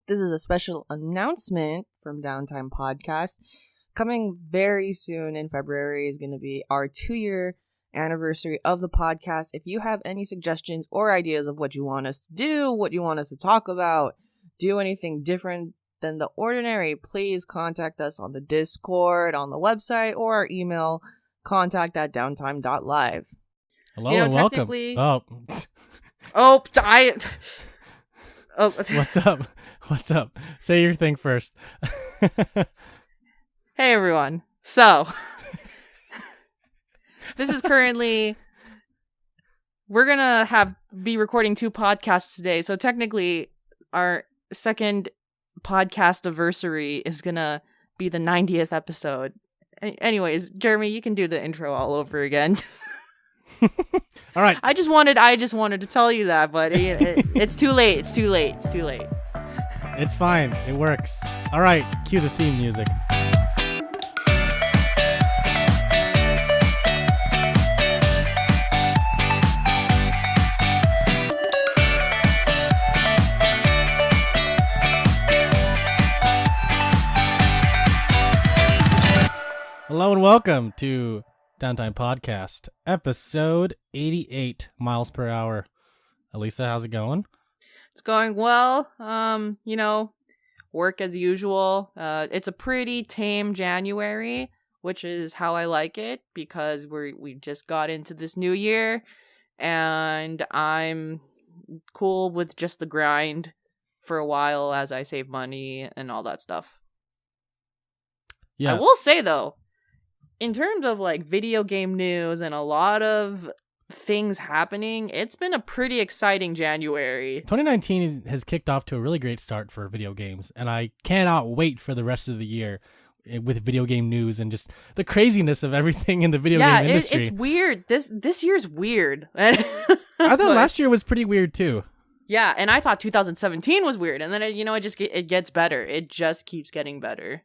This is a special announcement from Downtime Podcast. Coming very soon in February is going to be our 2-year anniversary of the podcast. If you have any suggestions or ideas of what you want us to do, what you want us to talk about, do anything different than the ordinary, please contact us on the Discord, on the website, or our email, contact@Downtime.Live. Hello and welcome. What's up? Say your thing first. Hey everyone. So, this is currently, we're gonna be recording 2 podcasts today. So technically, our second podcast anniversary is gonna be the 90th episode. Anyways, Jeremy, you can do the intro all over again. All right. I just wanted to tell you that, but it's too late. It's too late. It's fine. It works. All right. Cue the theme music. Hello and welcome to Downtime Podcast, episode 88, miles per hour. Alyssa, how's it going? It's going well. Work as usual. It's a pretty tame January, which is how I like it because we just got into this new year, and I'm cool with just the grind for a while as I save money and all that stuff. Yeah. I will say though, in terms of like video game news and a lot of things happening, it's been a pretty exciting January. 2019 has kicked off to a really great start for video games, and I cannot wait for the rest of the year with video game news and just the craziness of everything in the video game industry. It's weird. This year's weird. I thought last year was pretty weird too. Yeah, and I thought 2017 was weird, and then it gets better. It just keeps getting better.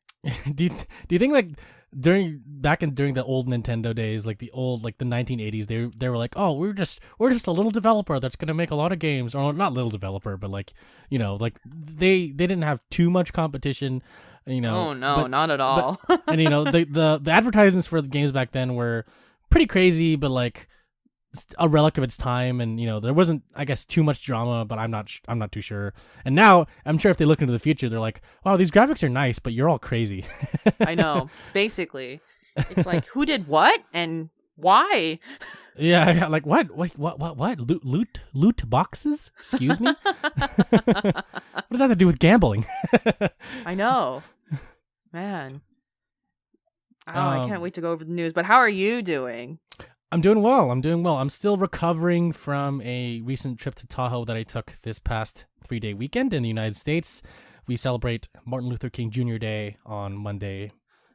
Do you think like during the old Nintendo days, like the 1980s, they were like, oh, we're just a little developer that's gonna make a lot of games, or not little developer, but like they didn't have too much competition, Oh no, not at all. And the advertisements for the games back then were pretty crazy, but like a relic of its time, and there wasn't, I guess, too much drama, but I'm not too sure. And now I'm sure if they look into the future, they're like, wow, these graphics are nice, but you're all crazy. I know. Basically, it's like, who did what and why? Yeah, like what? Wait, what? Loot boxes? Excuse me. What does that have to do with gambling? I know, man. I can't wait to go over the news. But how are you doing? I'm doing well. I'm still recovering from a recent trip to Tahoe that I took this past 3-day weekend in the United States. We celebrate Martin Luther King Jr. Day on Monday,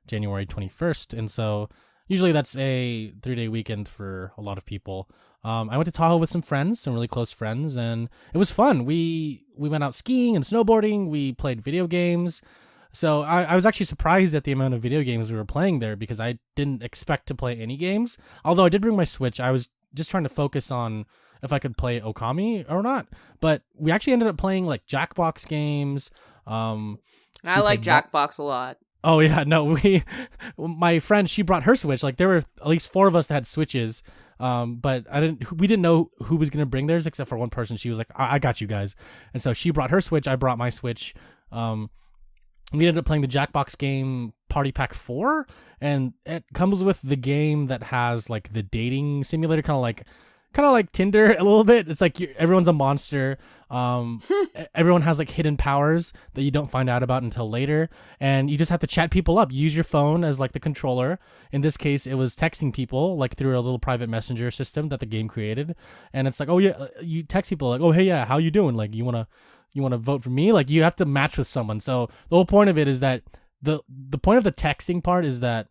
January 21st. And so usually that's a 3-day weekend for a lot of people. I went to Tahoe with some friends, some really close friends, and it was fun. We went out skiing and snowboarding. We played video games. So I was actually surprised at the amount of video games we were playing there because I didn't expect to play any games. Although I did bring my Switch, I was just trying to focus on if I could play Okami or not. But we actually ended up playing like Jackbox games. I like Jackbox a lot. Oh yeah, no, my friend, she brought her Switch. Like there were at least 4 of us that had Switches. But we didn't know who was gonna bring theirs except for one person. She was like, I got you guys. And so she brought her Switch, I brought my Switch. We ended up playing the Jackbox game Party Pack 4, and it comes with the game that has like the dating simulator, kind of like Tinder a little bit. It's like everyone's a monster. Everyone has like hidden powers that you don't find out about until later, and you just have to chat people up. You use your phone as like the controller. In this case, it was texting people like through a little private messenger system that the game created, and it's like, oh yeah, you text people like, oh hey yeah, how you doing? Like you wanna vote for me? Like you have to match with someone. So the whole point of it is that the point of the texting part is that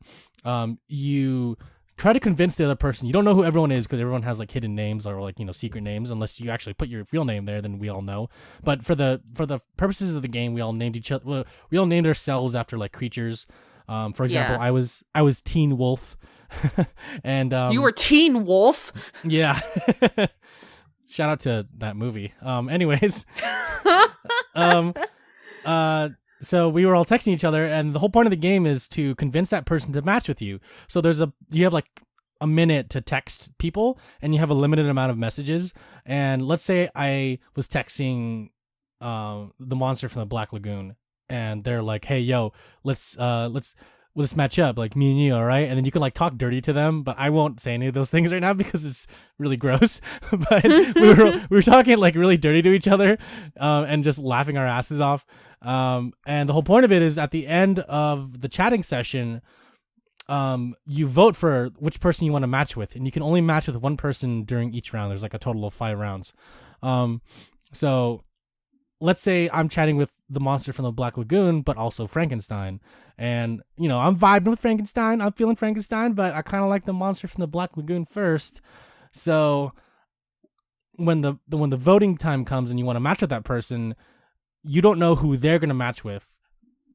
you try to convince the other person. You don't know who everyone is because everyone has like hidden names or like secret names. Unless you actually put your real name there, then we all know. But for the purposes of the game, we all named each other. Well, we all named ourselves after like creatures. For example, I was Teen Wolf, and you were Teen Wolf. Yeah. Shout out to that movie. Anyways, So we were all texting each other, and the whole point of the game is to convince that person to match with you. So you have like a minute to text people, and you have a limited amount of messages. And let's say I was texting the monster from the Black Lagoon, and they're like, "Hey, yo, let's match up, like me and you, all right?" And then you can like talk dirty to them, but I won't say any of those things right now because it's really gross. But we were talking like really dirty to each other, and just laughing our asses off. And the whole point of it is at the end of the chatting session, you vote for which person you want to match with, and you can only match with one person during each round. There's like a total of 5 rounds. So let's say I'm chatting with the monster from the Black Lagoon, but also Frankenstein. And, you know, I'm vibing with Frankenstein. I'm feeling Frankenstein, but I kind of like the monster from the Black Lagoon first. So when the voting time comes and you want to match with that person, you don't know who they're going to match with.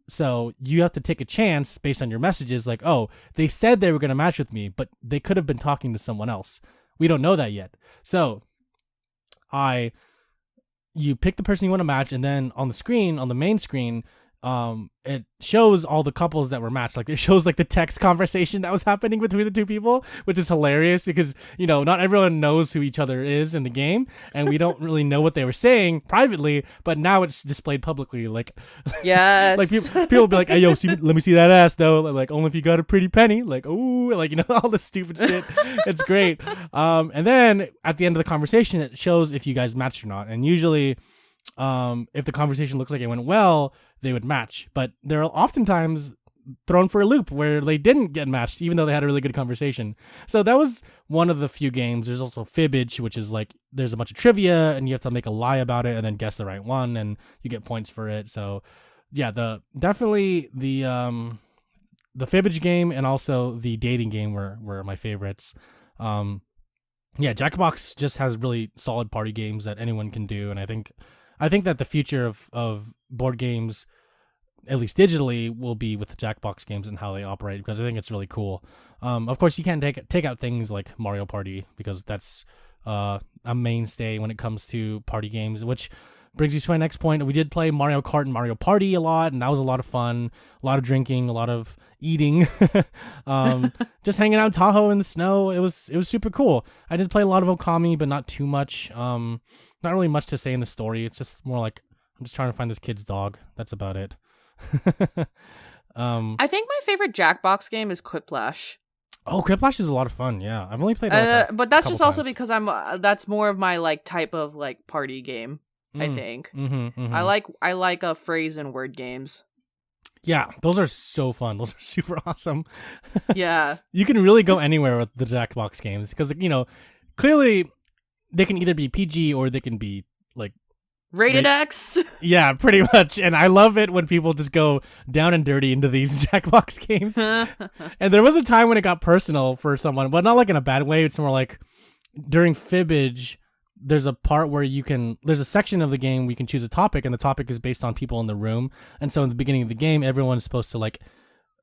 So you have to take a chance based on your messages. Like, oh, they said they were going to match with me, but they could have been talking to someone else. We don't know that yet. So you pick the person you want to match, and then on the main screen, it shows all the couples that were matched. Like, it shows like the text conversation that was happening between the two people, which is hilarious because, you know, not everyone knows who each other is in the game, and we don't really know what they were saying privately, but now it's displayed publicly. Like, yes, like people will be like, "Hey, yo, let me see that ass though." Like, only if you got a pretty penny. Like, ooh, like, you know, all this stupid shit. It's great. And then at the end of the conversation, it shows if you guys matched or not. And usually, if the conversation looks like it went well, they would match. But they're oftentimes thrown for a loop where they didn't get matched, even though they had a really good conversation. So that was one of the few games. There's also Fibbage, which is like there's a bunch of trivia and you have to make a lie about it and then guess the right one, and you get points for it. So yeah, the Fibbage game and also the dating game were my favorites. Yeah, Jackbox just has really solid party games that anyone can do, and I think that the future of board games, at least digitally, will be with the Jackbox games and how they operate, because I think it's really cool. Of course, you can't take out things like Mario Party because that's a mainstay when it comes to party games, which brings you to my next point. We did play Mario Kart and Mario Party a lot, and that was a lot of fun. A lot of drinking, a lot of eating, just hanging out in Tahoe in the snow. It was super cool. I did play a lot of Okami, but not too much. Not really much to say in the story. It's just more like I'm just trying to find this kid's dog. That's about it. I think my favorite Jackbox game is Quiplash. Oh, Quiplash is a lot of fun. Yeah, I've only played it but that's just also because that's more of my like type of like party game. I think I like a phrase and word games. Yeah, those are so fun. Those are super awesome. Yeah, you can really go anywhere with the Jackbox games because, you know, clearly they can either be PG or they can be like rated X. Yeah, pretty much. And I love it when people just go down and dirty into these Jackbox games. And there was a time when it got personal for someone, but not like in a bad way. It's more like during Fibbage, there's a part where there's a section of the game where you can choose a topic, and the topic is based on people in the room. And so in the beginning of the game, everyone's supposed to like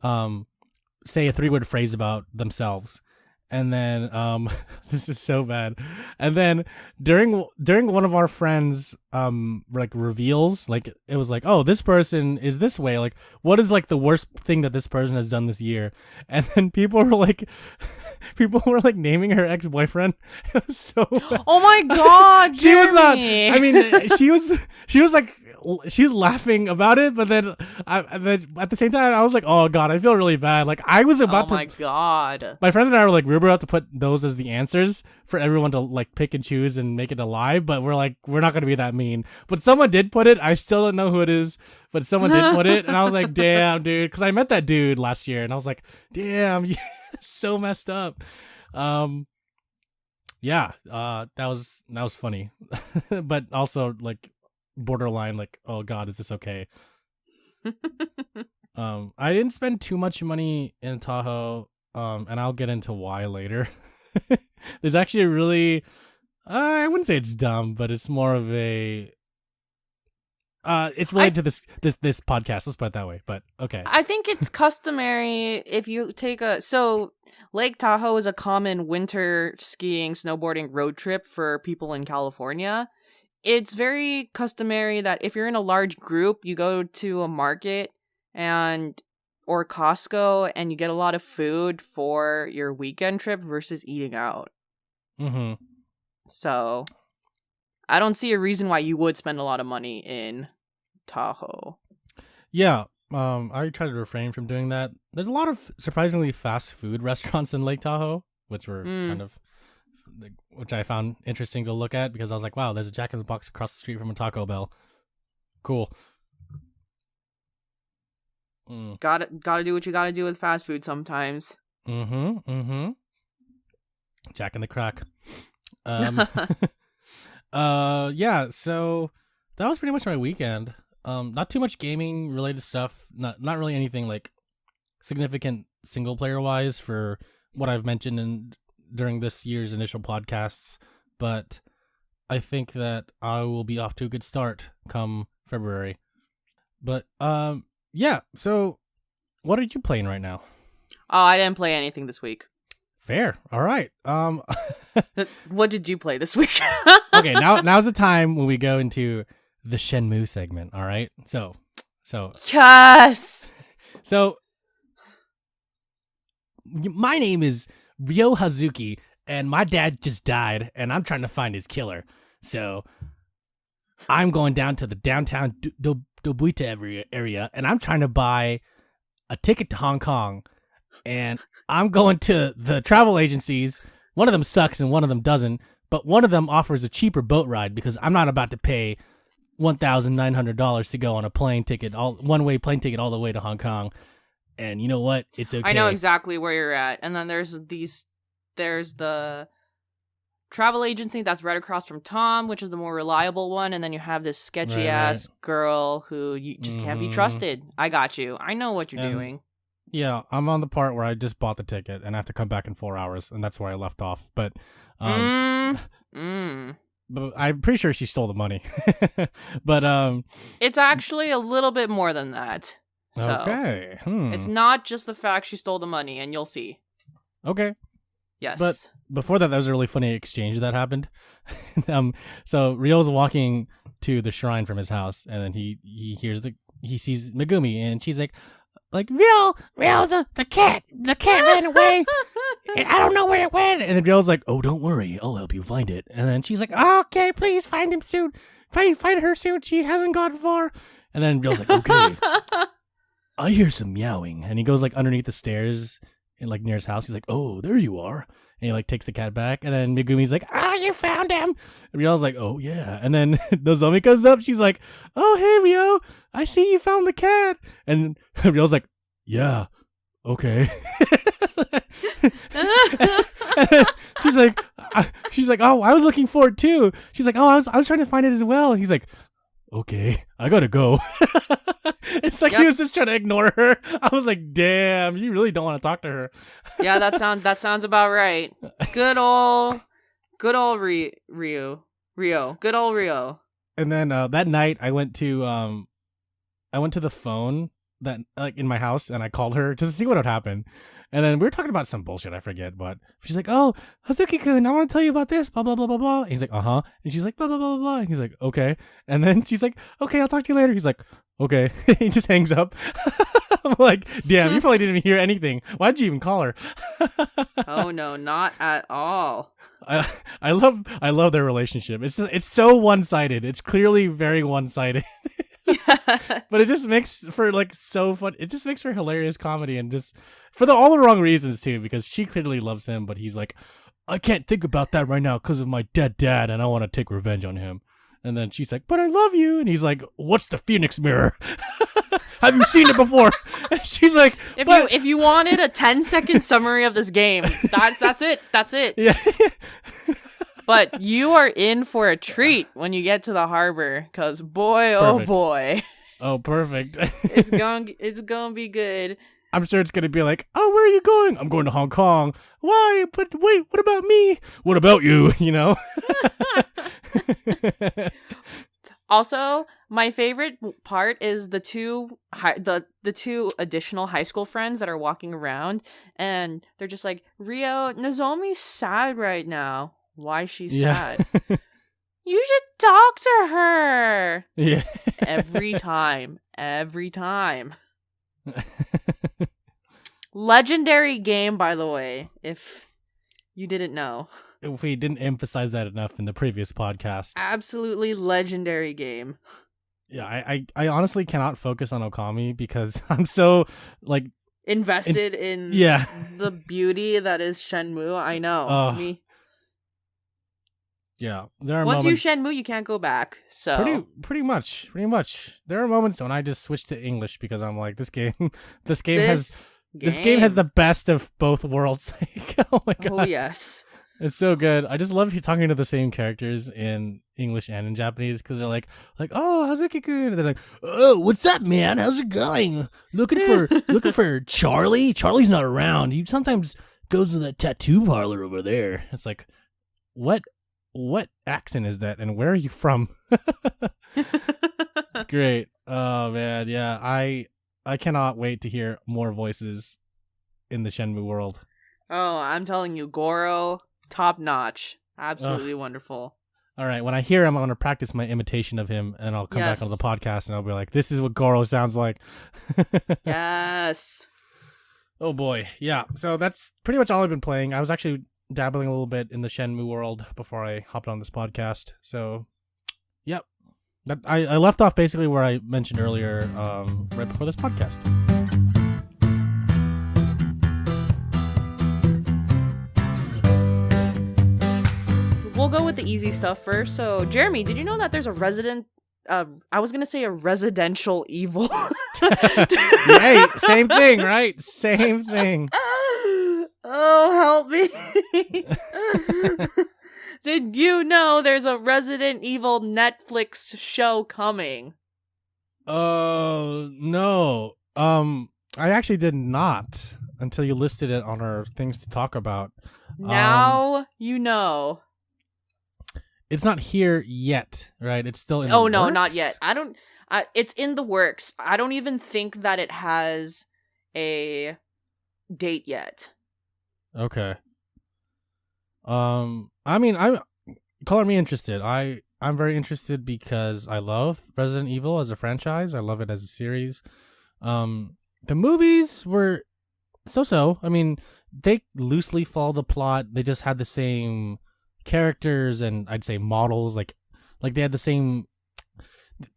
say a 3-word phrase about themselves. And then this is so bad. And then during one of our friends like reveals, like it was like, oh, this person is this way, like what is like the worst thing that this person has done this year? And then people were like naming her ex-boyfriend. It was so bad. Oh my god, she was not, Jeremy. I mean, she was like, she was laughing about it, but then at the same time I was like, oh god, I feel really bad. Like I was about my god. My friend and I were like, we were about to put those as the answers for everyone to like pick and choose and make it a lie, but we're like, we're not gonna be that mean. But someone did put it. I still don't know who it is, but someone did put it, and I was like, damn, dude, because I met that dude last year, and I was like, damn, so messed up. Yeah, that was funny, but also like borderline like, oh god, is this okay? I didn't spend too much money in Tahoe, and I'll get into why later. There's actually a really I wouldn't say it's dumb, but it's more of a it's related to this podcast, let's put it that way. But okay, I think it's customary if you take so Lake Tahoe is a common winter skiing, snowboarding road trip for people in California. it's very customary that if you're in a large group, you go to a market or Costco and you get a lot of food for your weekend trip versus eating out. Mm-hmm. So I don't see a reason why you would spend a lot of money in Tahoe. Yeah. I try to refrain from doing that. There's a lot of surprisingly fast food restaurants in Lake Tahoe, which were which I found interesting to look at because I was like, wow, there's a Jack in the Box across the street from a Taco Bell. Cool. Gotta do what you gotta do with fast food sometimes. Mm-hmm. Jack in the Crack. Yeah, so that was pretty much my weekend. Not too much gaming related stuff. Not really anything like significant single player wise for what I've mentioned during this year's initial podcasts, but I think that I will be off to a good start come February. But yeah, so what are you playing right now? Oh, I didn't play anything this week. Fair. All right. What did you play this week? Okay, now's the time when we go into the Shenmue segment, all right? So yes. So my name is Ryo Hazuki, and my dad just died, and I'm trying to find his killer. So I'm going down to the downtown Dobuita area, and I'm trying to buy a ticket to Hong Kong. And I'm going to the travel agencies. One of them sucks and one of them doesn't, but one of them offers a cheaper boat ride because I'm not about to pay $1,900 to go on a plane ticket, one-way plane ticket all the way to Hong Kong. And you know what? It's okay. I know exactly where you're at. And then there's the travel agency that's right across from Tom, which is the more reliable one. And then you have this sketchy ass girl who you just can't be trusted. I got you. I know what you're doing. Yeah, I'm on the part where I just bought the ticket and I have to come back in 4 hours, and that's where I left off. But, but I'm pretty sure she stole the money. But it's actually a little bit more than that. So okay, it's not just the fact she stole the money, and you'll see. Okay. Yes. But before that, there was a really funny exchange that happened. So Ryo's walking to the shrine from his house, and then he sees Megumi, and she's like, Ryo, the cat ran away. I don't know where it went. And then Ryo's like, oh, don't worry, I'll help you find it. And then she's like, oh, okay, please find him soon. Find her soon. She hasn't gone far. And then Ryo's like, okay. I hear some meowing. And he goes underneath the stairs in near his house. He's like, oh, there you are. And he takes the cat back. And then Megumi's like, oh, you found him. And Ryo's like, oh, yeah. And then Nozomi comes up. She's like, oh, hey, Ryo, I see you found the cat. And Ryo's like, yeah, okay. she's like, oh, I was looking for it too. She's like, oh, I was trying to find it as well. And he's like, okay, I gotta go. It's like he was just trying to ignore her. I was like, damn, you really don't want to talk to her. Yeah, that sounds about right. Good old Ryo. Good old Ryo. And then that night I went to the phone that in my house, and I called her just to see what would happen. And then we were talking about some bullshit, I forget, but she's like, oh, Hazuki-kun, I want to tell you about this, blah, blah, blah, blah, blah. And he's like, uh-huh. And she's like, blah, blah, blah, blah. And he's like, okay. And then she's like, okay, I'll talk to you later. He's like, okay. He just hangs up. I'm like, damn, you probably didn't even hear anything. Why'd you even call her? Oh, no, not at all. I love their relationship. It's so one-sided. It's clearly very one-sided. But it just makes for so fun. It just makes for hilarious comedy, and just for all the wrong reasons too, because she clearly loves him, but he's like, I can't think about that right now because of my dead dad, and I want to take revenge on him. And then she's like, but I love you. And he's like, what's the Phoenix Mirror? Have you seen it before? And she's like, if you wanted a 10-second summary of this game, that's it. Yeah. But you are in for a treat when you get to the harbor, because boy, oh boy. Oh, perfect. It's gonna be good. I'm sure it's gonna be like, oh, where are you going? I'm going to Hong Kong. Why? But wait, what about me? What about you? You know? Also, my favorite part is the two additional high school friends that are walking around, and they're just like, Ryo, Nozomi's sad right now. Why she's sad? You should talk to her. Yeah. Every time. Legendary game, by the way, if you didn't know. If we didn't emphasize that enough in the previous podcast. Absolutely legendary game. Yeah, I honestly cannot focus on Okami because I'm so, like... invested in the beauty that is Shenmue. I know. Me. Yeah, there are once moments... you Shenmue, you can't go back. So pretty much. There are moments when I just switch to English because I'm like, this game has the best of both worlds. Oh my god. Oh yes. It's so good. I just love talking to the same characters in English and in Japanese because they're like, oh, Hazuki-kun, and they're like, oh, what's up, man? How's it going? Looking for Charlie? Charlie's not around. He sometimes goes to that tattoo parlor over there. It's like, what accent is that, and where are you from? It's great. Oh man, yeah. I cannot wait to hear more voices in the Shenmue world. Oh, I'm telling you, Goro. Top notch. Absolutely wonderful. All right. When I hear him, I'm going to practice my imitation of him, and I'll come back on the podcast, and I'll be like, this is what Goro sounds like. Yes. Oh, boy. Yeah. So that's pretty much all I've been playing. I was actually dabbling a little bit in the Shenmue world before I hopped on this podcast. So, yep. I left off basically where I mentioned earlier, right before this podcast. We'll go with the easy stuff first. So, Jeremy, did you know that there's a I was going to say a residential evil. Right. Same thing, right? Same thing. Oh, help me. Did you know there's a Resident Evil Netflix show coming? Oh, no. I actually did not until you listed it on our things to talk about. Now you know. It's not here yet, right? It's still in the works? No, not yet. It's in the works. I don't even think that it has a date yet. Okay. I mean, color me interested. I'm very interested because I love Resident Evil as a franchise. I love it as a series. The movies were so-so. I mean, they loosely follow the plot. They just had the same characters and I'd say models. Like they had the same.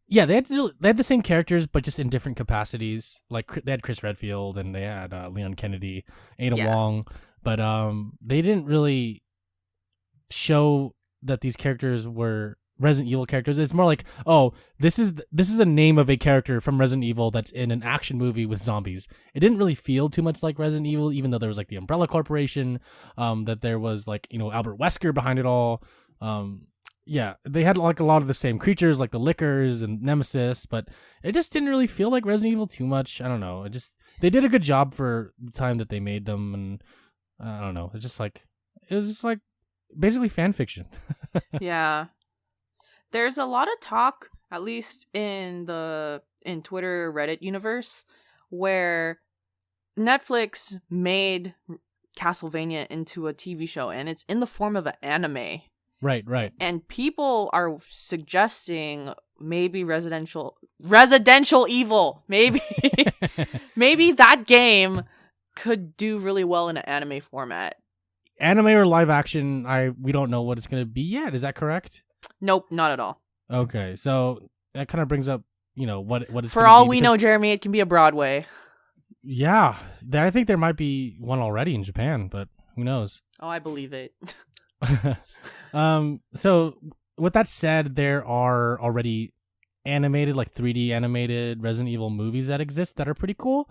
Yeah, they had the same characters, but just in different capacities. Like they had Chris Redfield and they had Leon Kennedy, Ada Wong, but they didn't really show that these characters were Resident Evil characters. It's more like, oh, this is the name of a character from Resident Evil that's in an action movie with zombies. It didn't really feel too much like Resident Evil, even though there was like the Umbrella Corporation, that there was like, Albert Wesker behind it all. Yeah, they had like a lot of the same creatures, like the Lickers and Nemesis, but it just didn't really feel like Resident Evil too much. I don't know. They did a good job for the time that they made them, and I don't know. It was just like basically fan fiction. Yeah. There's a lot of talk, at least in Twitter, Reddit universe, where Netflix made Castlevania into a TV show, and it's in the form of an anime. Right. And people are suggesting maybe Residential Evil. Maybe maybe that game could do really well in an anime format. Anime or live action, we don't know what it's going to be yet. Is that correct? Nope, not at all. Okay, so that kind of brings up, what it's for all we know, Jeremy, it can be a Broadway. Yeah, I think there might be one already in Japan, but who knows? Oh, I believe it. So with that said, there are already animated, like 3D animated Resident Evil movies that exist that are pretty cool.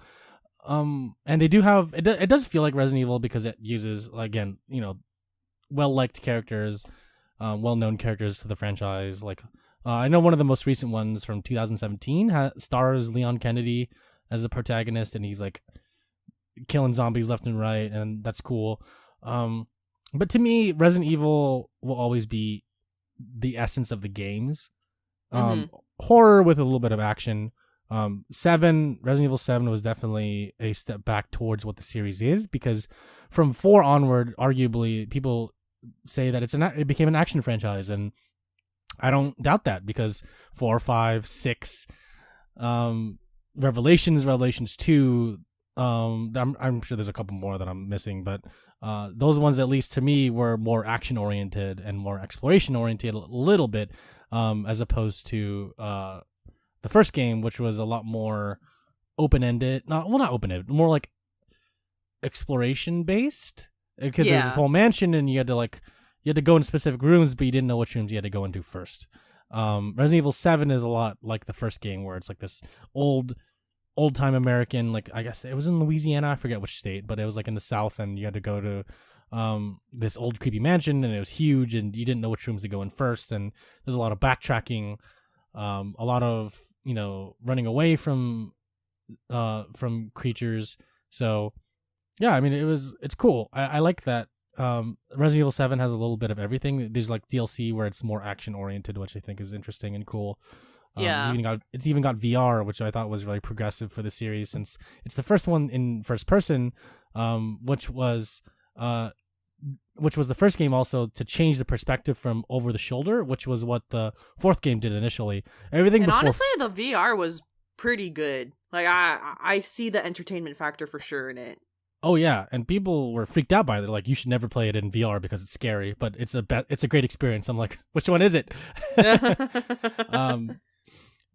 And they do have it does feel like Resident Evil because it uses, again, well-liked characters, well-known characters to the franchise. Like I know one of the most recent ones from 2017 stars Leon Kennedy as the protagonist, and he's like killing zombies left and right, and that's cool. But to me, Resident Evil will always be the essence of the games. Horror with a little bit of action. Resident Evil 7 was definitely a step back towards what the series is, because from 4 onward, arguably, people say that it became an action franchise, and I don't doubt that, because 4, 5, 6, Revelations 2, I'm sure there's a couple more that I'm missing, but those ones, at least to me, were more action oriented and more exploration oriented a little bit, as opposed to the first game, which was a lot more open ended. Not open ended, more like exploration based, because there's this whole mansion and you had to go in specific rooms, but you didn't know which rooms you had to go into first. Resident Evil 7 is a lot like the first game, where it's like this old time American, like, I guess it was in Louisiana, I forget which state, but it was like in the South, and you had to go to this old creepy mansion, and it was huge, and you didn't know which rooms to go in first, and there's a lot of backtracking, a lot of, running away from creatures. So yeah, I mean, it's cool. I like that. Resident Evil 7 has a little bit of everything. There's like DLC where it's more action oriented, which I think is interesting and cool. It's even got VR, which I thought was really progressive for the series, since it's the first one in first person, which was the first game also to change the perspective from over the shoulder, which was what the fourth game did initially. Honestly, the VR was pretty good. Like, I see the entertainment factor for sure in it. Oh yeah, and people were freaked out by it. They're like, you should never play it in VR because it's scary, but it's a great experience. I'm like, which one is it?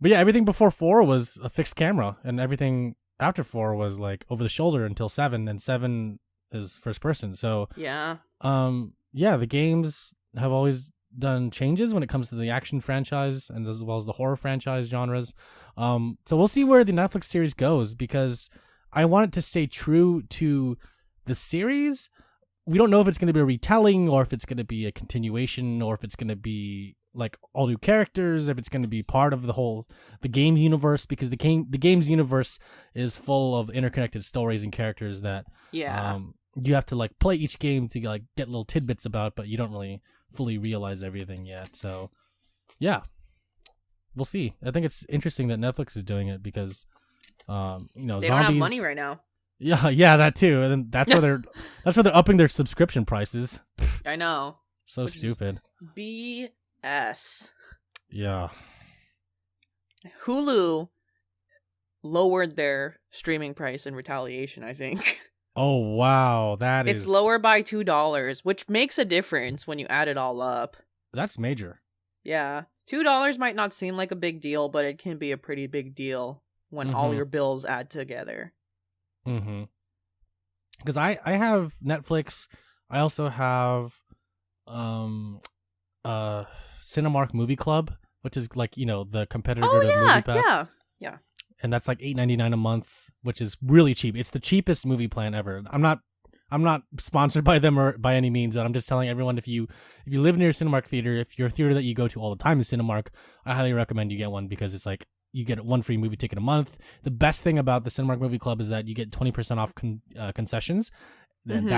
But yeah, everything before 4 was a fixed camera, and everything after 4 was like over the shoulder until 7, and 7 is first person. So yeah, the games have always done changes when it comes to the action franchise and as well as the horror franchise genres. So we'll see where the Netflix series goes, because I want it to stay true to the series. We don't know if it's going to be a retelling, or if it's going to be a continuation, or if it's going to be like all new characters, if it's going to be part of the game universe, because the game's universe is full of interconnected stories and characters that you have to like play each game to like get little tidbits about, but you don't really fully realize everything yet. So yeah, we'll see. I think it's interesting that Netflix is doing it, because they zombies don't have money right now. Yeah, that too. And then that's why they're upping their subscription prices. I know. So stupid. BS. Yeah. Hulu lowered their streaming price in retaliation, I think. Oh wow, it's lower by $2, which makes a difference when you add it all up. That's major. Yeah. $2 might not seem like a big deal, but it can be a pretty big deal when all your bills add together. Because I have Netflix. I also have Cinemark Movie Club, which is like, the competitor to MoviePass. Yeah. And that's like $8.99 a month, which is really cheap. It's the cheapest movie plan ever. I'm not sponsored by them or by any means, but I'm just telling everyone, if you live near a Cinemark theater, if your theater that you go to all the time is Cinemark, I highly recommend you get one, because it's like you get one free movie ticket a month. The best thing about the Cinemark Movie Club is that you get 20% off concessions. And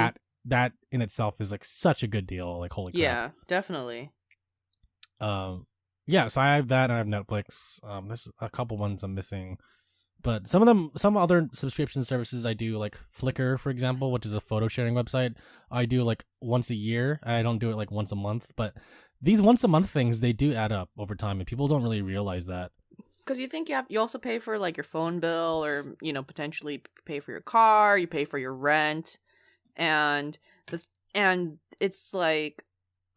that in itself is like such a good deal. Like, holy crap. Yeah, definitely. Yeah, so I have that, and I have Netflix. There's a couple ones I'm missing, but some other subscription services I do, like Flickr, for example, which is a photo sharing website. I do like once a year. I don't do it like once a month, but these once a month things, they do add up over time, and people don't really realize that. Because you think you also pay for like your phone bill, or potentially pay for your car, you pay for your rent, and it's like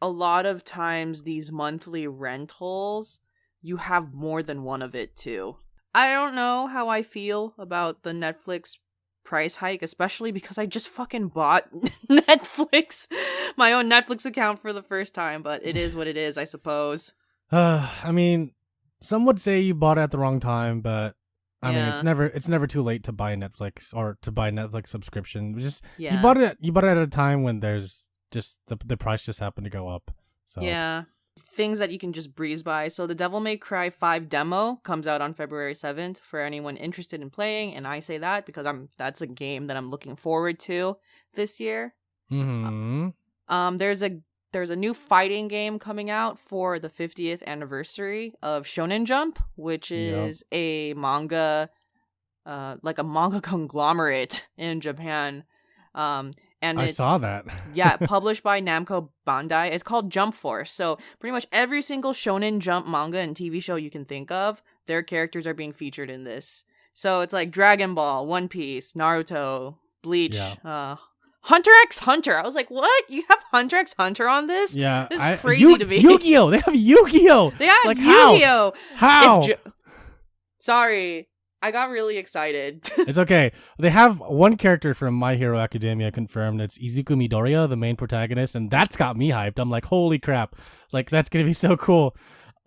a lot of times these monthly rentals, you have more than one of it too. I don't know how I feel about the Netflix price hike, especially because I just fucking bought Netflix, my own Netflix account for the first time, but it is what it is, I suppose. I mean, some would say you bought it at the wrong time, but I mean, it's never too late to buy Netflix or to buy Netflix subscription. You bought it at a time when there's just the price just happened to go up. So yeah, things that you can just breeze by. So the Devil May Cry 5 demo comes out on February 7th for anyone interested in playing, and I say that because that's a game that I'm looking forward to this year. There's a new fighting game coming out for the 50th anniversary of Shonen Jump, which is a manga, like a manga conglomerate in Japan. And I it's, saw that. yeah, published by Namco Bandai. It's called Jump Force. So pretty much every single Shonen Jump manga and TV show you can think of, their characters are being featured in this. So it's like Dragon Ball, One Piece, Naruto, Bleach, Hunter x Hunter. I was like, what? You have Hunter x Hunter on this? Yeah. This is crazy to me. Yu-Gi-Oh! They have Yu-Gi-Oh! They have like, Yu-Gi-Oh! How? Sorry. I got really excited. It's okay. They have one character from My Hero Academia confirmed. It's Izuku Midoriya, the main protagonist, and that's got me hyped. I'm like, holy crap. Like, that's going to be so cool.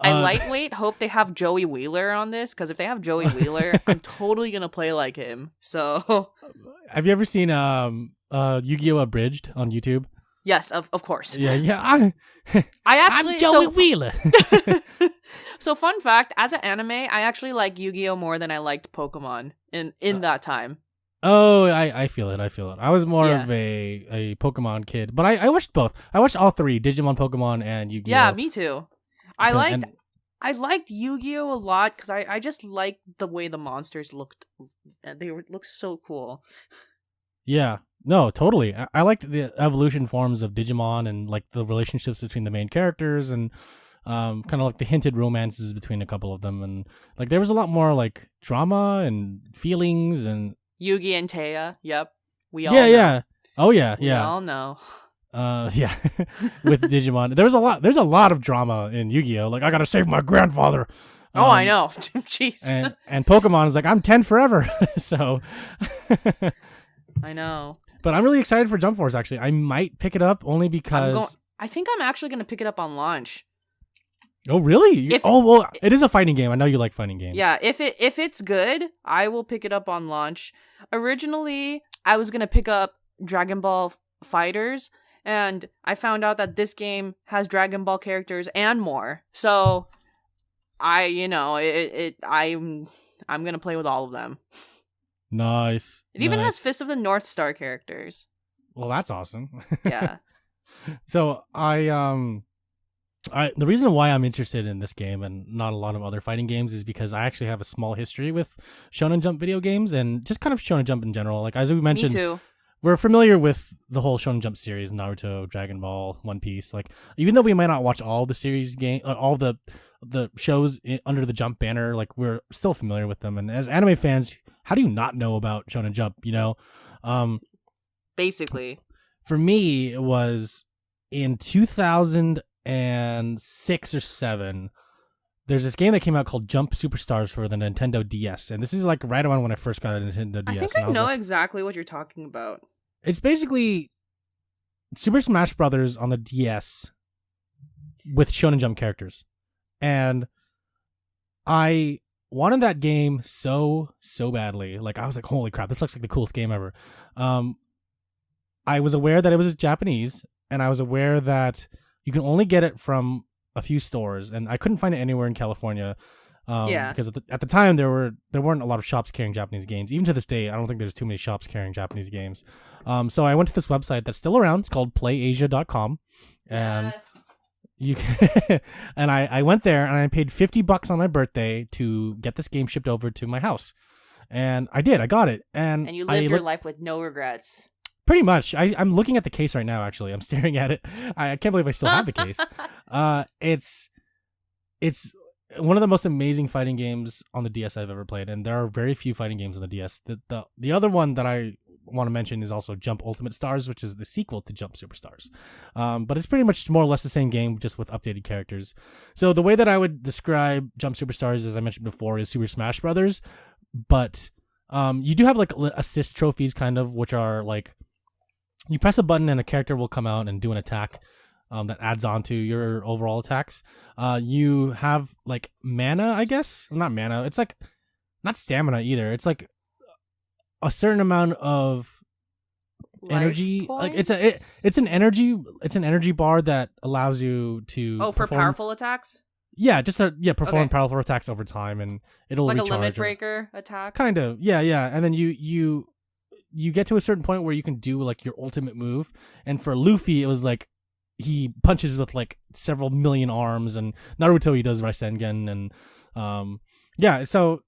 I lightweight hope they have Joey Wheeler on this, because if they have Joey Wheeler, I'm totally going to play like him. So, have you ever seen Yu-Gi-Oh! Abridged on YouTube? Yes, of course. Yeah. I actually I'm Joey Wheeler. So fun fact, as an anime, I actually like Yu-Gi-Oh! More than I liked Pokemon in that time. Oh, I feel it. I was more of a Pokemon kid, but I watched both. I watched all three, Digimon, Pokemon, and Yu-Gi-Oh! Yeah, me too. I liked Yu-Gi-Oh! A lot because I just liked the way the monsters looked. They looked so cool. Yeah. No, totally. I liked the evolution forms of Digimon and like the relationships between the main characters and kind of like the hinted romances between a couple of them, and like there was a lot more like drama and feelings and Yugi and Taya. Yep, we all know. yeah. Oh yeah, we all know. Yeah, with Digimon, there's a lot of drama in Yu-Gi-Oh! Like I gotta save my grandfather. Oh, I know. Jeez. And Pokemon is like I'm 10 forever. So I know. But I'm really excited for Jump Force. Actually, I might pick it up only because I think I'm actually gonna pick it up on launch. Oh really? Well, it is a fighting game. I know you like fighting games. Yeah, if it's good, I will pick it up on launch. Originally, I was gonna pick up Dragon Ball Fighters, and I found out that this game has Dragon Ball characters and more. So, I'm gonna play with all of them. Nice. It even has Fist of the North Star characters. Well, that's awesome. Yeah. So the reason why I'm interested in this game and not a lot of other fighting games is because I actually have a small history with Shonen Jump video games and just kind of Shonen Jump in general. Like as we mentioned, me too. We're familiar with the whole Shonen Jump series, Naruto, Dragon Ball, One Piece. Like even though we might not watch all the series all the shows under the Jump banner, like we're still familiar with them. And as anime fans, how do you not know about Shonen Jump? You know, basically, for me, it was in 2006 or 7. There's this game that came out called Jump Superstars for the Nintendo DS, and this is like right around when I first got a Nintendo DS. I think I know exactly what you're talking about. It's basically Super Smash Brothers on the DS with Shonen Jump characters, and I wanted that game so badly. Like I was like, holy crap, this looks like the coolest game ever. I was aware that it was Japanese, and I was aware that you can only get it from a few stores, and I couldn't find it anywhere in California. Because at the time there weren't a lot of shops carrying Japanese games. Even to this day, I don't think there's too many shops carrying Japanese games. So I went to this website that's still around. It's called PlayAsia.com, and you can and I went there and I paid $50 on my birthday to get this game shipped over to my house, and I did. I got it, and you lived your life with no regrets. Pretty much. I'm looking at the case right now, actually. I'm staring at it. I can't believe I still have the case. It's one of the most amazing fighting games on the DS I've ever played, and there are very few fighting games on the DS. The other one that I want to mention is also Jump Ultimate Stars, which is the sequel to Jump Superstars. But it's pretty much more or less the same game, just with updated characters. So the way that I would describe Jump Superstars, as I mentioned before, is Super Smash Brothers. But you do have like assist trophies, kind of, which are like, you press a button and a character will come out and do an attack that adds on to your overall attacks. You have like mana, I guess. Not mana. It's like not stamina either. It's like a certain amount of energy. Like it's an energy bar that allows you to for powerful attacks. Yeah, just perform powerful attacks over time, and it'll like recharge. A limit breaker attack. Kind of, yeah, and then you get to a certain point where you can do like your ultimate move, and for Luffy, it was like he punches with like several million arms, and Naruto he does Rasengan, and so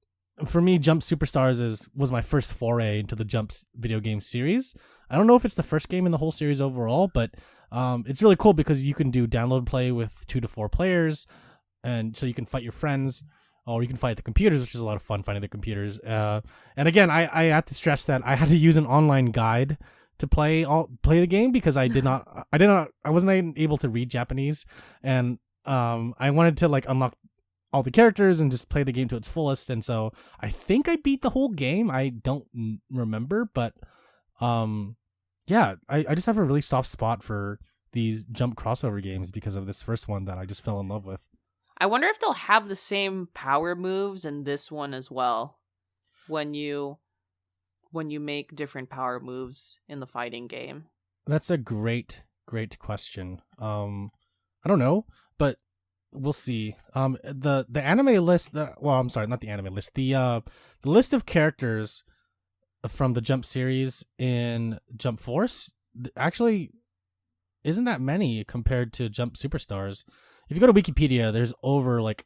for me, Jump Superstars was my first foray into the Jump video game series. I don't know if it's the first game in the whole series overall, but it's really cool because you can do download play with 2 to 4 players, and so you can fight your friends, or you can fight the computers, which is a lot of fun finding the computers. And again, I have to stress that I had to use an online guide to play the game because I wasn't able to read Japanese, and I wanted to like unlock all the characters and just play the game to its fullest. And so I think I beat the whole game. I don't remember, but yeah, I just have a really soft spot for these Jump crossover games because of this first one that I just fell in love with. I wonder if they'll have the same power moves in this one as well. When you make different power moves in the fighting game. That's a great question. I don't know, but we'll see. The anime list. I'm sorry, not the anime list. The list of characters from the Jump series in Jump Force actually isn't that many compared to Jump Superstars. If you go to Wikipedia, there's over like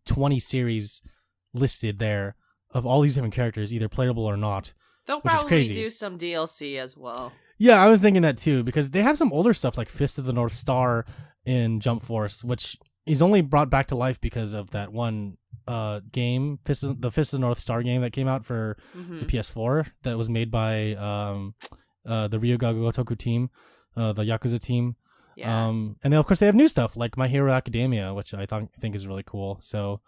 20 series listed there of all these different characters, either playable or not. They'll probably do some DLC as well. Yeah, I was thinking that too, because they have some older stuff like Fist of the North Star in Jump Force, which is only brought back to life because of that one game, the Fist of the North Star game that came out for the PS4 that was made by the Ryuga Gotoku team, the Yakuza team. Yeah. And then, of course, they have new stuff like My Hero Academia, which I think is really cool. So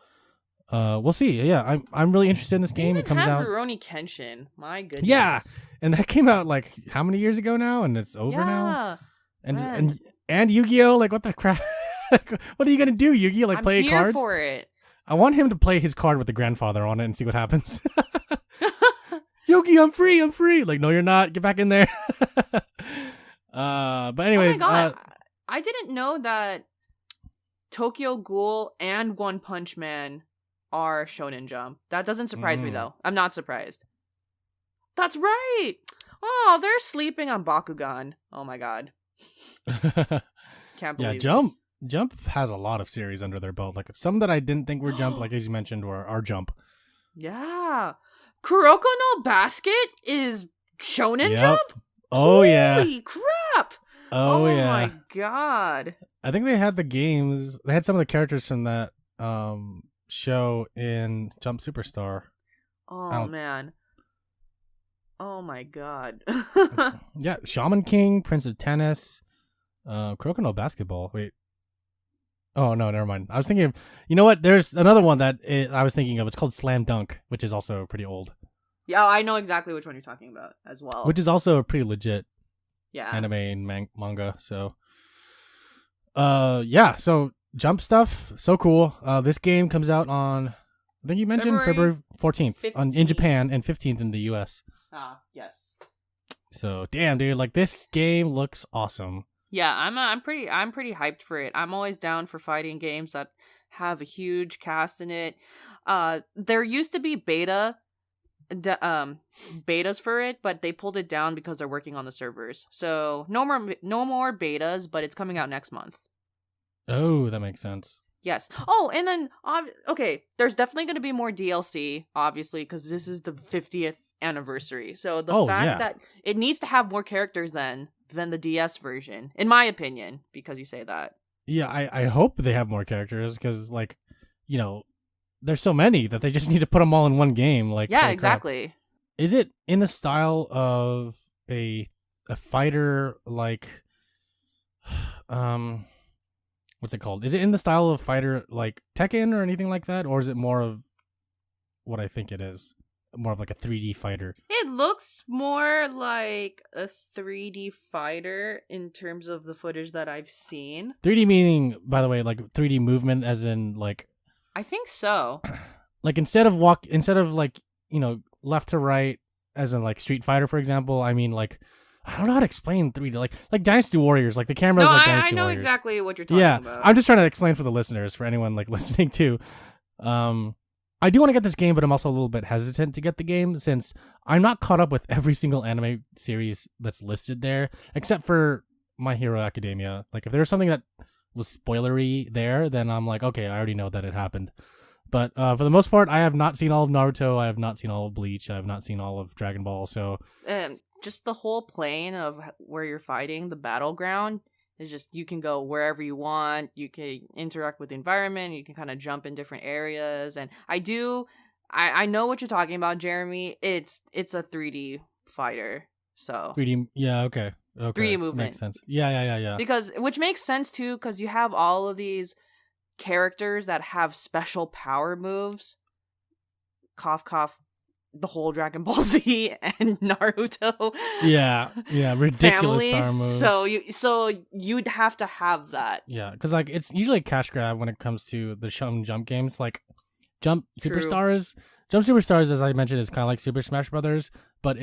we'll see. Yeah, I'm really interested in this game. It comes out. Rurouni Kenshin. My goodness. Yeah, and that came out like how many years ago now, and it's over now. And Yu-Gi-Oh! Like what the crap? What are you gonna do, Yu-Gi-Oh? Like play cards? I'm here for it. I want him to play his card with the grandfather on it and see what happens. Yu-Gi, I'm free. Like, no, you're not. Get back in there. But anyways, oh my God. I didn't know that Tokyo Ghoul and One Punch Man are Shonen Jump. That doesn't surprise me though. I'm not surprised. That's right. Oh, they're sleeping on Bakugan. Oh my God. Can't believe this. Jump has a lot of series under their belt. Like some that I didn't think were Jump, like as you mentioned, are Jump. Yeah. Kuroko no Basket is Shonen Jump? Oh, yeah. Holy crap. Oh yeah. my God. I think they had the games. They had some of the characters from that show in Jump Superstar. Oh, man. Oh, my God. Yeah, Shaman King, Prince of Tennis, Kuroko no Basketball. Wait. Oh, no, never mind. I was thinking of, you know what? There's another one that I was thinking of. It's called Slam Dunk, which is also pretty old. Yeah, I know exactly which one you're talking about as well. Which is also a pretty legit anime and manga. So, yeah. So Jump stuff, so cool. This game comes out on, I think you mentioned February 14th in Japan and 15th in the US. Yes. So damn, dude, like this game looks awesome. Yeah, I'm pretty hyped for it. I'm always down for fighting games that have a huge cast in it. There used to be betas for it, but they pulled it down because they're working on the servers. So no more betas, but it's coming out next month. Oh, that makes sense. Yes. Oh, and then okay, there's definitely going to be more DLC, obviously, because this is the 50th anniversary. So the fact that it needs to have more characters than the DS version, in my opinion, because you say that. Yeah, I hope they have more characters because, like, you know, there's so many that they just need to put them all in one game. Like, yeah, exactly. Is it in the style of a fighter like, what's it called? Is it in the style of fighter like Tekken or anything like that, or is it more of what I think it is? More of like a 3D fighter. It looks more like a 3D fighter in terms of the footage that I've seen. 3D meaning, by the way, like 3D movement, as in like. I think so. Like instead of like, you know, left to right, as in like Street Fighter, for example. I mean, like, I don't know how to explain 3D. Like Dynasty Warriors, like the cameras like Dynasty Warriors. I know exactly what you're talking about. Yeah, I'm just trying to explain for the listeners, for anyone like listening too. I do want to get this game, but I'm also a little bit hesitant to get the game since I'm not caught up with every single anime series that's listed there, except for My Hero Academia. Like, if there's something that was spoilery there, then I'm like, okay, I already know that it happened. But for the most part, I have not seen all of Naruto. I have not seen all of Bleach. I have not seen all of Dragon Ball. So just the whole plane of where you're fighting, the battleground, is just you can go wherever you want. You can interact with the environment. You can kind of jump in different areas. And I know what you're talking about, Jeremy. It's a 3D fighter. So 3D, yeah, okay. 3D movement makes sense. Yeah. Because which makes sense too, because you have all of these characters that have special power moves. Cough, cough. The whole Dragon Ball Z and Naruto. Yeah, ridiculous family. power moves. So you'd have to have that. Yeah, because like it's usually a cash grab when it comes to the shonen jump games. Like Jump True. Superstars, as I mentioned, is kind of like Super Smash Brothers, but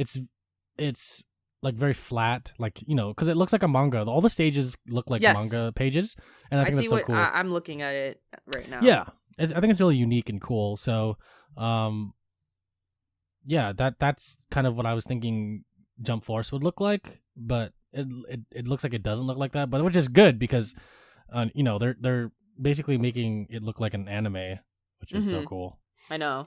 it's like very flat, like, you know, because it looks like a manga. All the stages look like manga pages, and I think that's so cool. I'm looking at it right now. Yeah, I think it's really unique and cool. So, yeah, that's kind of what I was thinking Jump Force would look like, but it looks like it doesn't look like that, but which is good because, you know, they're basically making it look like an anime, which is so cool. I know.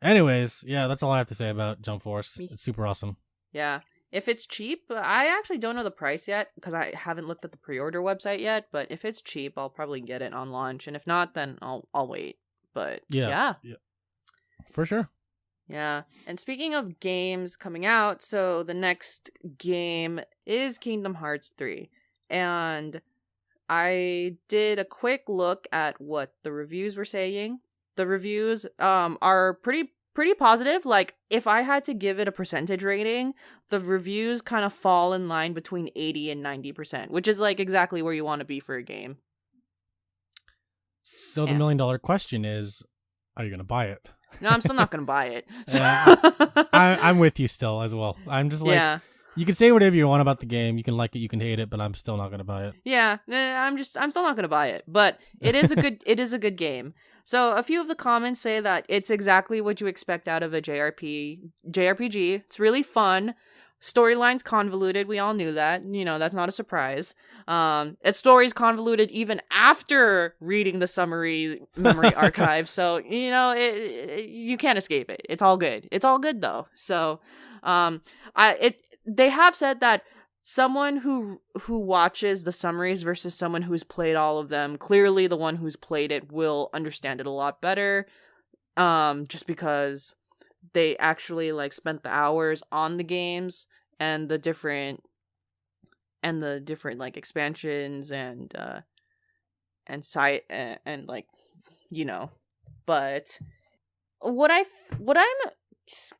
Anyways, yeah, that's all I have to say about Jump Force. It's super awesome. Yeah. If it's cheap, I actually don't know the price yet because I haven't looked at the pre-order website yet, but if it's cheap, I'll probably get it on launch, and if not, then I'll wait. But yeah. For sure. Yeah. And speaking of games coming out, so the next game is Kingdom Hearts 3. And I did a quick look at what the reviews were saying. The reviews are pretty positive. Like, if I had to give it a percentage rating, the reviews kind of fall in line between 80 and 90%, which is like exactly where you want to be for a game. So the $1 million question is, are you going to buy it? No, I'm still not going to buy it. So. I'm with you still as well. I'm just like, you can say whatever you want about the game. You can like it, you can hate it, but I'm still not going to buy it. Yeah, I'm still not going to buy it, but it is a good game. So a few of the comments say that it's exactly what you expect out of a JRPG. It's really fun. Storyline's convoluted. We all knew that. You know, that's not a surprise. Its story's convoluted even after reading the summary memory archive. So, you know, you can't escape it. It's all good. It's all good though. So, they have said that someone who watches the summaries versus someone who's played all of them, clearly the one who's played it will understand it a lot better. Just because they actually like spent the hours on the games and the different like expansions and site and like, you know, but what I'm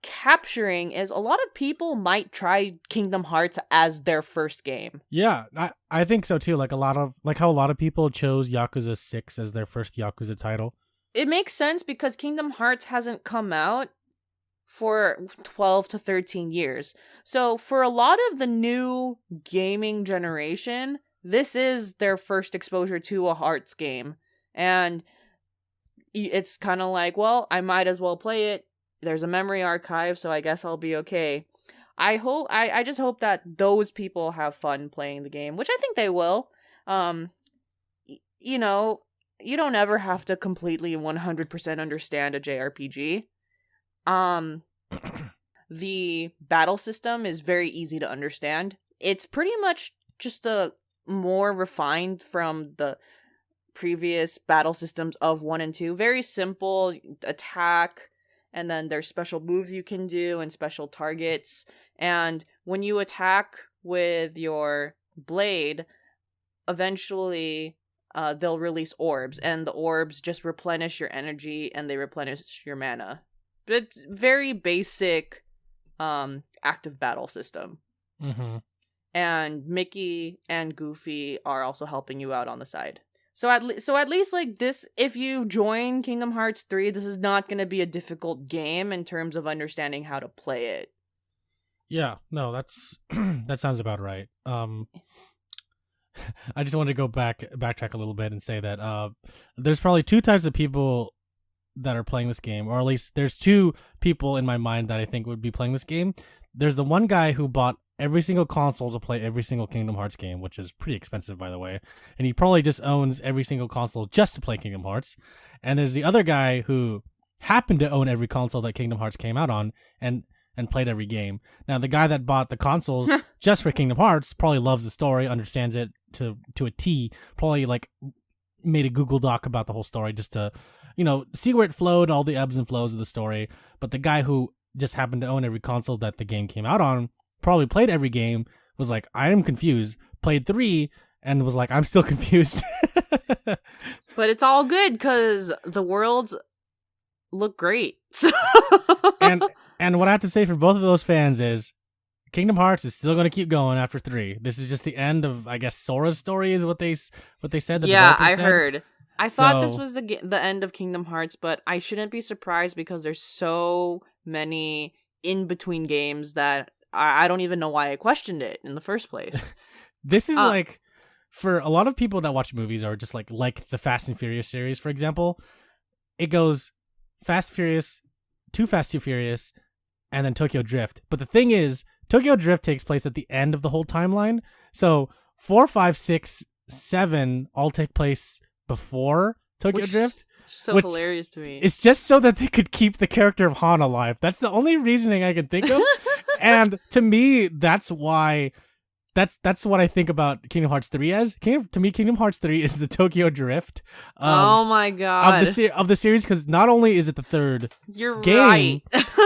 capturing is a lot of people might try Kingdom Hearts as their first game. Yeah, I think so too. Like how a lot of people chose Yakuza 6 as their first Yakuza title. It makes sense because Kingdom Hearts hasn't come out for 12 to 13 years. So for a lot of the new gaming generation, this is their first exposure to a Hearts game. And it's kind of like, well, I might as well play it. There's a memory archive, so I guess I'll be okay. I just hope that those people have fun playing the game, which I think they will. You know, you don't ever have to completely 100% understand a JRPG. The battle system is very easy to understand. It's pretty much just a more refined from the previous battle systems of 1 and 2. Very simple attack, and then there's special moves you can do and special targets. And when you attack with your blade, eventually they'll release orbs, and the orbs just replenish your energy and they replenish your mana. But very basic active battle system. Mm-hmm. And Mickey and Goofy are also helping you out on the side. So at least like this, if you join Kingdom Hearts 3, this is not going to be a difficult game in terms of understanding how to play it. Yeah, no, that's that sounds about right. I just wanted to go backtrack a little bit and say that there's probably two types of people that are playing this game, or at least there's two people in my mind that I think would be playing this game. There's the one guy who bought every single console to play every single Kingdom Hearts game, which is pretty expensive, by the way. And he probably just owns every single console just to play Kingdom Hearts. And there's the other guy who happened to own every console that Kingdom Hearts came out on and played every game. Now, the guy that bought the consoles just for Kingdom Hearts probably loves the story, understands it to a T, probably like made a Google Doc about the whole story just to, see where it flowed, all the ebbs and flows of the story. But the guy who just happened to own every console that the game came out on, probably played every game, was like, I am confused, played 3, and was like, I'm still confused. But it's all good because the worlds look great. And what I have to say for both of those fans is Kingdom Hearts is still going to keep going after 3. This is just the end of, I guess, Sora's story is what they said. Yeah, I heard. I thought this was the end of Kingdom Hearts, but I shouldn't be surprised because there's so many in-between games that I don't even know why I questioned it in the first place. This is like, for a lot of people that watch movies or just like the Fast and Furious series, for example, it goes Fast Furious, Too Fast, Too Furious, and then Tokyo Drift. But the thing is, Tokyo Drift takes place at the end of the whole timeline. So 4, 5, 6, 7 all take place before Tokyo Drift. So hilarious to me. It's just so that they could keep the character of Han alive. That's the only reasoning I can think of. And to me, that's why. That's what I think about Kingdom Hearts 3 as. To me, Kingdom Hearts 3 is the Tokyo Drift. Oh my god! Of the series, because not only is it the third game, right.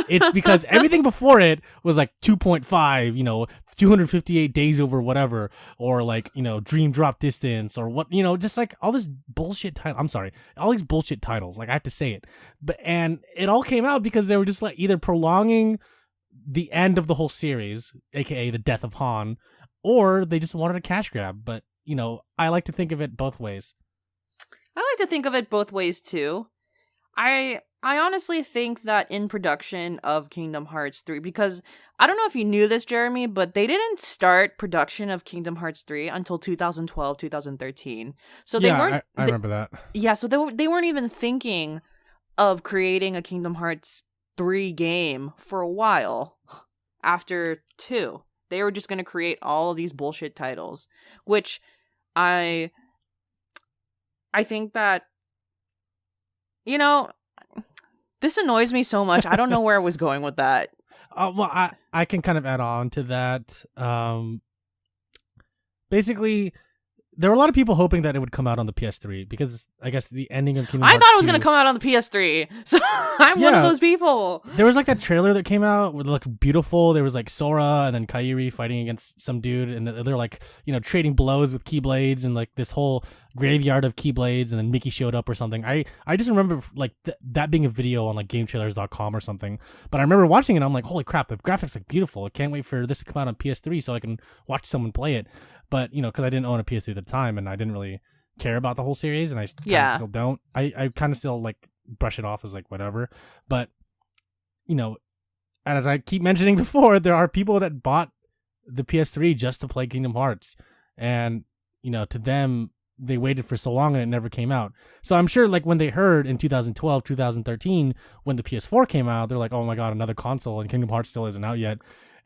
It's because everything before it was like 2.5, 258 days over whatever, or like Dream Drop Distance, or what, just like all this bullshit title. I'm sorry, all these bullshit titles. Like I have to say it, and it all came out because they were just like either prolonging the end of the whole series, aka the death of Han, or they just wanted a cash grab. But, I like to think of it both ways. I like to think of it both ways, too. I honestly think that in production of Kingdom Hearts 3, because I don't know if you knew this, Jeremy, but they didn't start production of Kingdom Hearts 3 until 2012, 2013. So they weren't... I remember that. Yeah, so they weren't even thinking of creating a Kingdom Hearts 3 game for a while after 2. They were just going to create all of these bullshit titles, which I think that, this annoys me so much. I don't know where I was going with that. Well, I can kind of add on to that. Basically, there were a lot of people hoping that it would come out on the PS3 because I guess the ending of Kingdom Hearts I thought it was going to come out on the PS3. So I'm one of those people. There was like that trailer that came out where it looked beautiful. There was like Sora and then Kairi fighting against some dude, and they're like, trading blows with Keyblades and like this whole graveyard of Keyblades, and then Mickey showed up or something. I just remember like that being a video on like GameTrailers.com or something. But I remember watching it and I'm like, holy crap, the graphics look beautiful. I can't wait for this to come out on PS3 so I can watch someone play it. But, because I didn't own a PS3 at the time and I didn't really care about the whole series, and I still don't. I kind of still like brush it off as like whatever. But, as I keep mentioning before, there are people that bought the PS3 just to play Kingdom Hearts. And, to them, they waited for so long and it never came out. So I'm sure like when they heard in 2012, 2013, when the PS4 came out, they're like, oh my God, another console, and Kingdom Hearts still isn't out yet.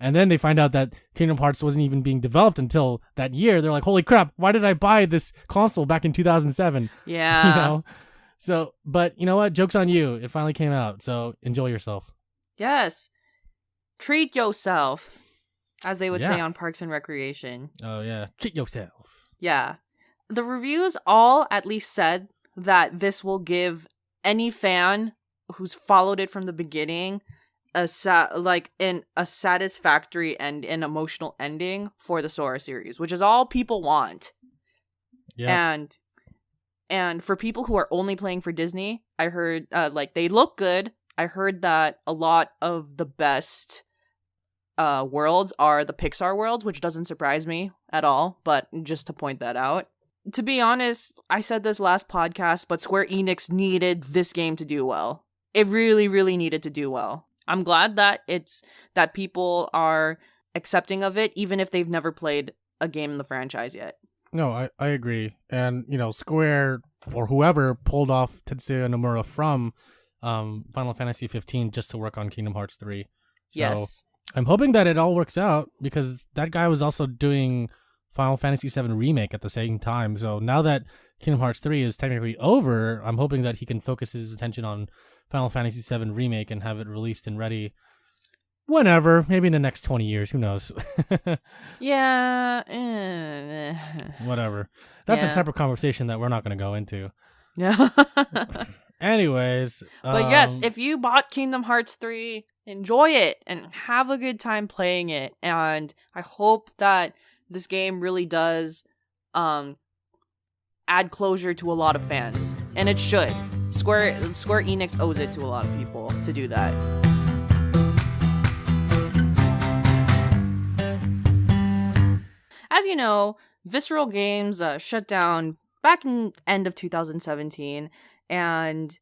And then they find out that Kingdom Hearts wasn't even being developed until that year. They're like, holy crap, why did I buy this console back in 2007? Yeah. So, but you know what? Joke's on you. It finally came out. So enjoy yourself. Yes. Treat yourself, as they would say on Parks and Recreation. Oh, yeah. Treat yourself. Yeah. The reviews all at least said that this will give any fan who's followed it from the beginning a satisfactory and an emotional ending for the Sora series, which is all people want. Yeah. And for people who are only playing for Disney, I heard they look good. I heard that a lot of the best worlds are the Pixar worlds, which doesn't surprise me at all, but just to point that out. To be honest, I said this last podcast, but Square Enix needed this game to do well. It really, really needed to do well. I'm glad that that people are accepting of it, even if they've never played a game in the franchise yet. No, I agree. And, Square or whoever pulled off Tetsuya Nomura from Final Fantasy 15 just to work on Kingdom Hearts 3. So, yes. I'm hoping that it all works out because that guy was also doing Final Fantasy VII Remake at the same time. So now that Kingdom Hearts 3 is technically over, I'm hoping that he can focus his attention on Final Fantasy VII Remake and have it released and ready whenever, maybe in the next 20 years. Who knows? Yeah. Whatever. That's a Yeah. separate conversation that we're not going to go into. Yeah. Anyways. But yes, if you bought Kingdom Hearts 3, enjoy it and have a good time playing it. And I hope that this game really does add closure to a lot of fans. And it should. Square Enix owes it to a lot of people to do that. As you know, Visceral Games shut down back in end of 2017, and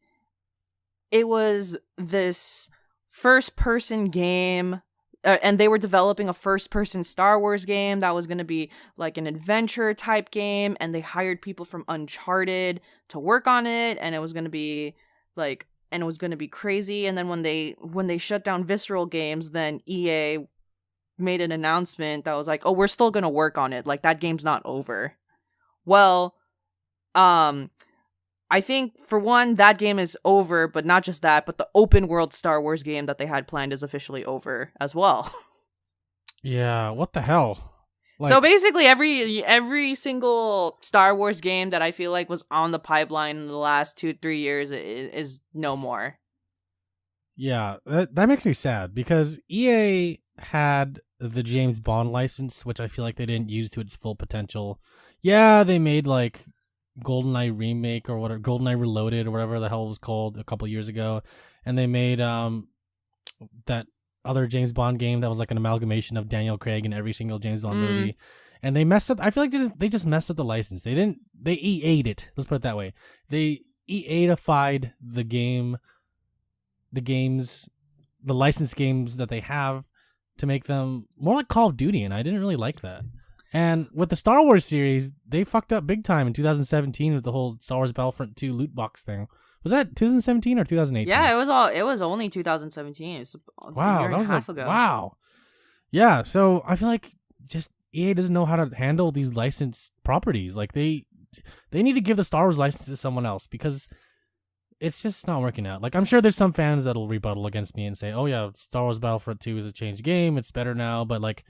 it was this first-person game, and they were developing a first-person Star Wars game that was going to be like an adventure-type game, and they hired people from Uncharted to work on it, and it was going to be crazy. And then when they shut down Visceral Games, then EA made an announcement that was like, "Oh, we're still going to work on it. Like, that game's not over." Well, I think, for one, that game is over, but not just that, but the open world Star Wars game that they had planned is officially over as well. Yeah, what the hell? So basically, every single Star Wars game that I feel like was on the pipeline in the last 2-3 years is no more. Yeah, that makes me sad because EA had the James Bond license, which I feel like they didn't use to its full potential. Yeah, they made like GoldenEye Remake or whatever, GoldenEye Reloaded or whatever the hell it was called a couple years ago, and they made that other James Bond game that was like an amalgamation of Daniel Craig in every single James Bond movie, and they messed up. I feel like they just messed up the license. They EA'd it. Let's put it that way. They EA-ified the licensed games that they have to make them more like Call of Duty, and I didn't really like that. And with the Star Wars series, they fucked up big time in 2017 with the whole Star Wars Battlefront 2 loot box thing. Was that 2017 or 2018? Yeah, it was only 2017. It's wow, a year that was and a half like ago. wow. Yeah, so I feel like just EA doesn't know how to handle these licensed properties. Like they need to give the Star Wars license to someone else because it's just not working out. Like, I'm sure there's some fans that'll rebuttal against me and say, "Oh yeah, Star Wars Battlefront 2 is a changed game. It's better now." But like,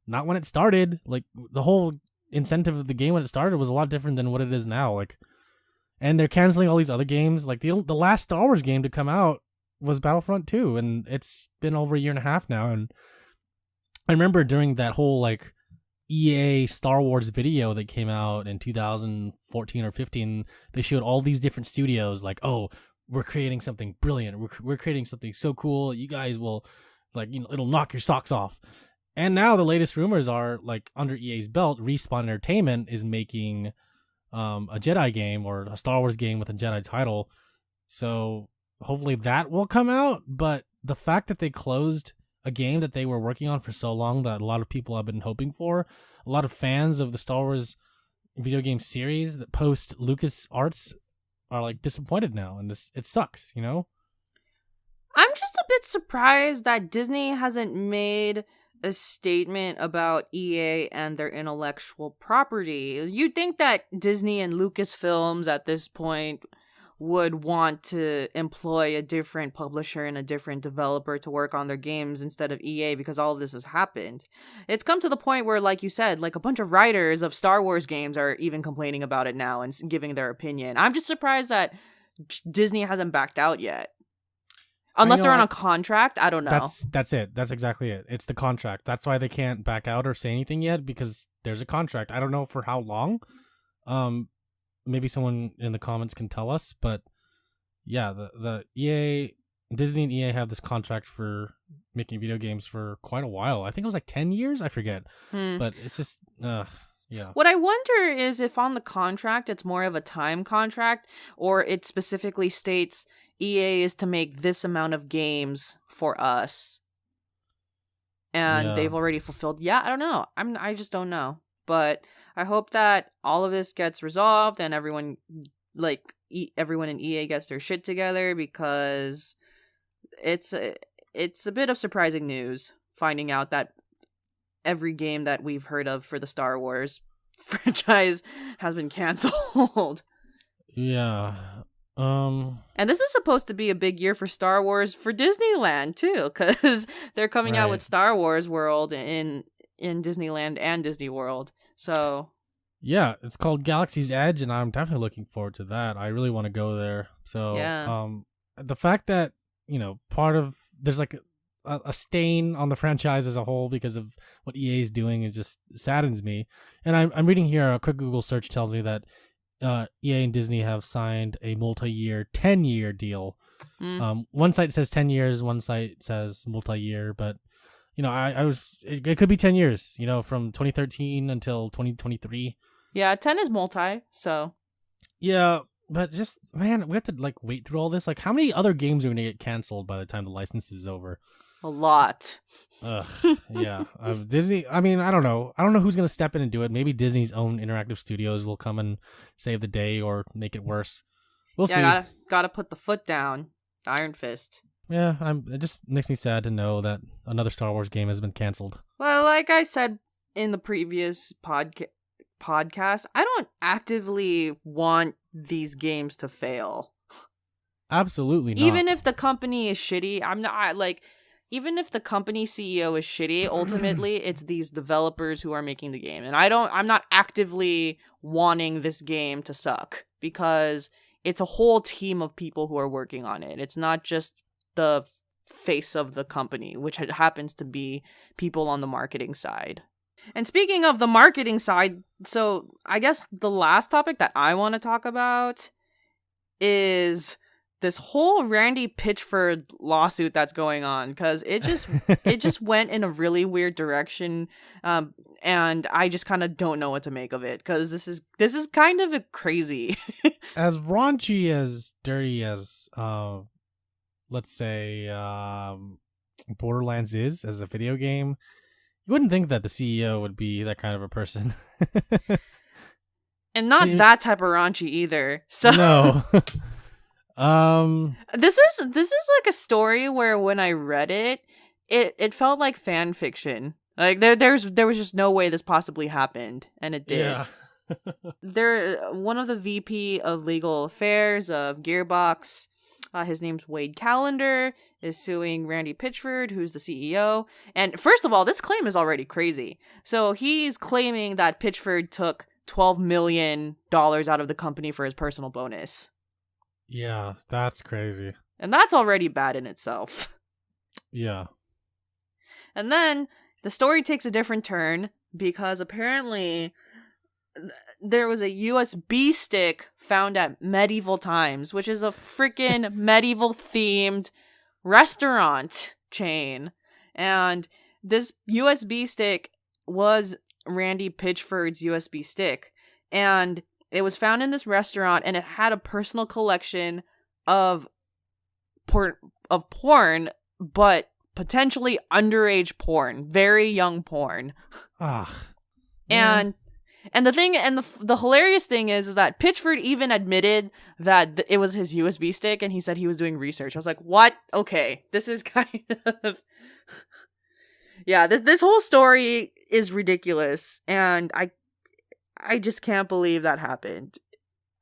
not when it started. Like, the whole incentive of the game when it started was a lot different than what it is now. Like, and they're canceling all these other games. Like the last Star Wars game to come out was Battlefront 2, and it's been over a year and a half now. And I remember during that whole like EA Star Wars video that came out in 2014 or 15, they showed all these different studios like, "Oh, we're creating something brilliant. We're creating something so cool. You guys will, like, you know, it'll knock your socks off." And now the latest rumors are like under EA's belt, Respawn Entertainment is making a Jedi game or a Star Wars game with a Jedi title. So hopefully that will come out. But the fact that they closed a game that they were working on for so long that a lot of people have been hoping for, a lot of fans of the Star Wars video game series that post LucasArts are like disappointed now, and it sucks, you know? I'm just a bit surprised that Disney hasn't made a statement about EA and their intellectual property. You'd think that Disney and Lucasfilms at this point would want to employ a different publisher and a different developer to work on their games instead of EA, because all of this has happened. It's come to the point where, like you said, like a bunch of writers of Star Wars games are even complaining about it now and giving their opinion. I'm just surprised that Disney hasn't backed out yet. Unless they're on a contract, I don't know. That's it. That's exactly it. It's the contract. That's why they can't back out or say anything yet, because there's a contract. I don't know for how long. Maybe someone in the comments can tell us, but yeah, the EA, Disney and EA have this contract for making video games for quite a while. I think it was like 10 years. I forget, but it's just, yeah. What I wonder is if on the contract, it's more of a time contract, or it specifically states EA is to make this amount of games for us, and they've already fulfilled. Yeah, I don't know. I just don't know. But I hope that all of this gets resolved and everyone in EA gets their shit together, because it's a bit of surprising news finding out that every game that we've heard of for the Star Wars franchise has been canceled. Yeah. And this is supposed to be a big year for Star Wars for Disneyland too, because they're coming out with Star Wars World in Disneyland and Disney World. So yeah, it's called Galaxy's Edge, and I'm definitely looking forward to that. I really want to go there. So the fact that, you know, there's like a stain on the franchise as a whole because of what EA is doing, it just saddens me. And I'm reading here, a quick Google search tells me that EA and Disney have signed a multi-year 10-year deal. One site says 10 years, one site says multi-year, but you know, it could be 10 years, you know, from 2013 until 2023. Yeah, 10 is multi, so. Yeah, but just, man, we have to like wait through all this. Like, how many other games are going to get canceled by the time the license is over? A lot. Yeah. Disney, I mean, I don't know. I don't know who's going to step in and do it. Maybe Disney's own interactive studios will come and save the day or make it worse. We'll see. Gotta put the foot down. Iron Fist. Yeah, it just makes me sad to know that another Star Wars game has been canceled. Well, like I said in the previous podcast, I don't actively want these games to fail. Absolutely not. Even if the company is shitty, even if the company CEO is shitty, ultimately it's these developers who are making the game. And I'm not actively wanting this game to suck because it's a whole team of people who are working on it. It's not just the face of the company, which happens to be people on the marketing side. And speaking of the marketing side, so I guess the last topic that I want to talk about is this whole Randy Pitchford lawsuit that's going on, because it just went in a really weird direction, and I just kind of don't know what to make of it, because this is kind of crazy. As raunchy, as dirty as let's say Borderlands is as a video game, you wouldn't think that the CEO would be that kind of a person. And not that type of raunchy either. So no. This is like a story where when I read it felt like fan fiction. Like there was just no way this possibly happened, and it did. Yeah. One of the VP of legal affairs of Gearbox, his name's Wade Callender, is suing Randy Pitchford, who's the CEO. And first of all, this claim is already crazy. So he's claiming that Pitchford took $12 million out of the company for his personal bonus. Yeah, that's crazy. And that's already bad in itself. Yeah. And then the story takes a different turn because apparently there was a USB stick found at Medieval Times, which is a freaking medieval themed restaurant chain. And this USB stick was Randy Pitchford's USB stick. And it was found in this restaurant, and it had a personal collection of porn, but potentially underage porn, very young porn. And the hilarious thing is that Pitchford even admitted that it was his USB stick, and he said he was doing research. I was like, what? Okay, this is kind of yeah. This whole story is ridiculous, and I just can't believe that happened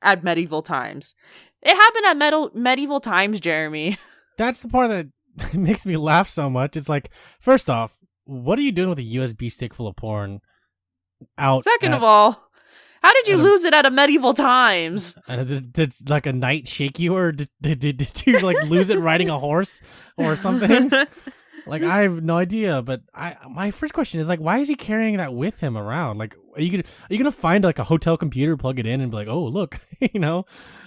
at Medieval Times. It happened at Medieval Times, Jeremy. That's the part that makes me laugh so much. It's like, first off, what are you doing with a USB stick full of porn out? Second of all, how did you lose it at a Medieval Times? Did like a knight shake you, or did you like lose it riding a horse or something? Like, I have no idea, but my first question is like, why is he carrying that with him around? Like, are you gonna find like a hotel computer, plug it in, and be like, oh look, you know?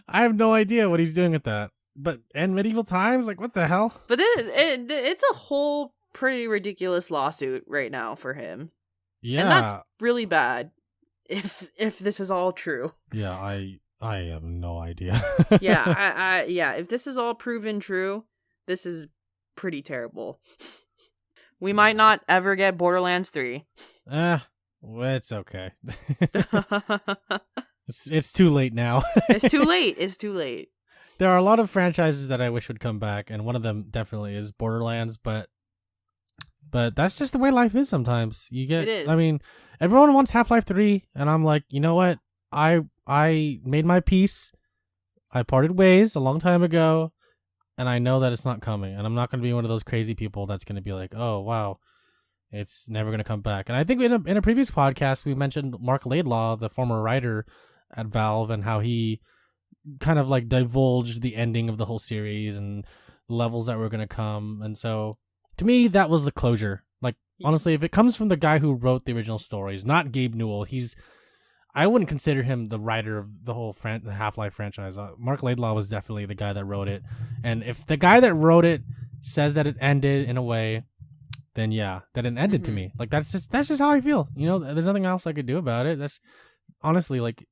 I have no idea what he's doing with that. But and Medieval Times, like, what the hell? But it's a whole pretty ridiculous lawsuit right now for him. Yeah, and that's really bad. If this is all true. Yeah, I have no idea. Yeah, if this is all proven true, this is pretty terrible. We might not ever get Borderlands 3. Well, it's okay. It's too late now. It's too late. There are a lot of franchises that I wish would come back, and one of them definitely is Borderlands, but But that's just the way life is sometimes. You get, It is. I mean, everyone wants Half-Life 3, and I'm like, you know what? I made my peace. I parted ways a long time ago, and I know that it's not coming. And I'm not going to be one of those crazy people that's going to be like, oh, wow, it's never going to come back. And I think in a previous podcast, we mentioned Mark Laidlaw, the former writer at Valve, and how he kind of like divulged the ending of the whole series and levels that were going to come. And so to me, that was the closure. Like, honestly, if it comes from the guy who wrote the original stories, not Gabe Newell, I wouldn't consider him the writer of the whole the Half-Life franchise. Mark Laidlaw was definitely the guy that wrote it. And if the guy that wrote it says that it ended in a way, then yeah, that it ended to me. Like, that's just how I feel. You know, there's nothing else I could do about it. That's honestly, like,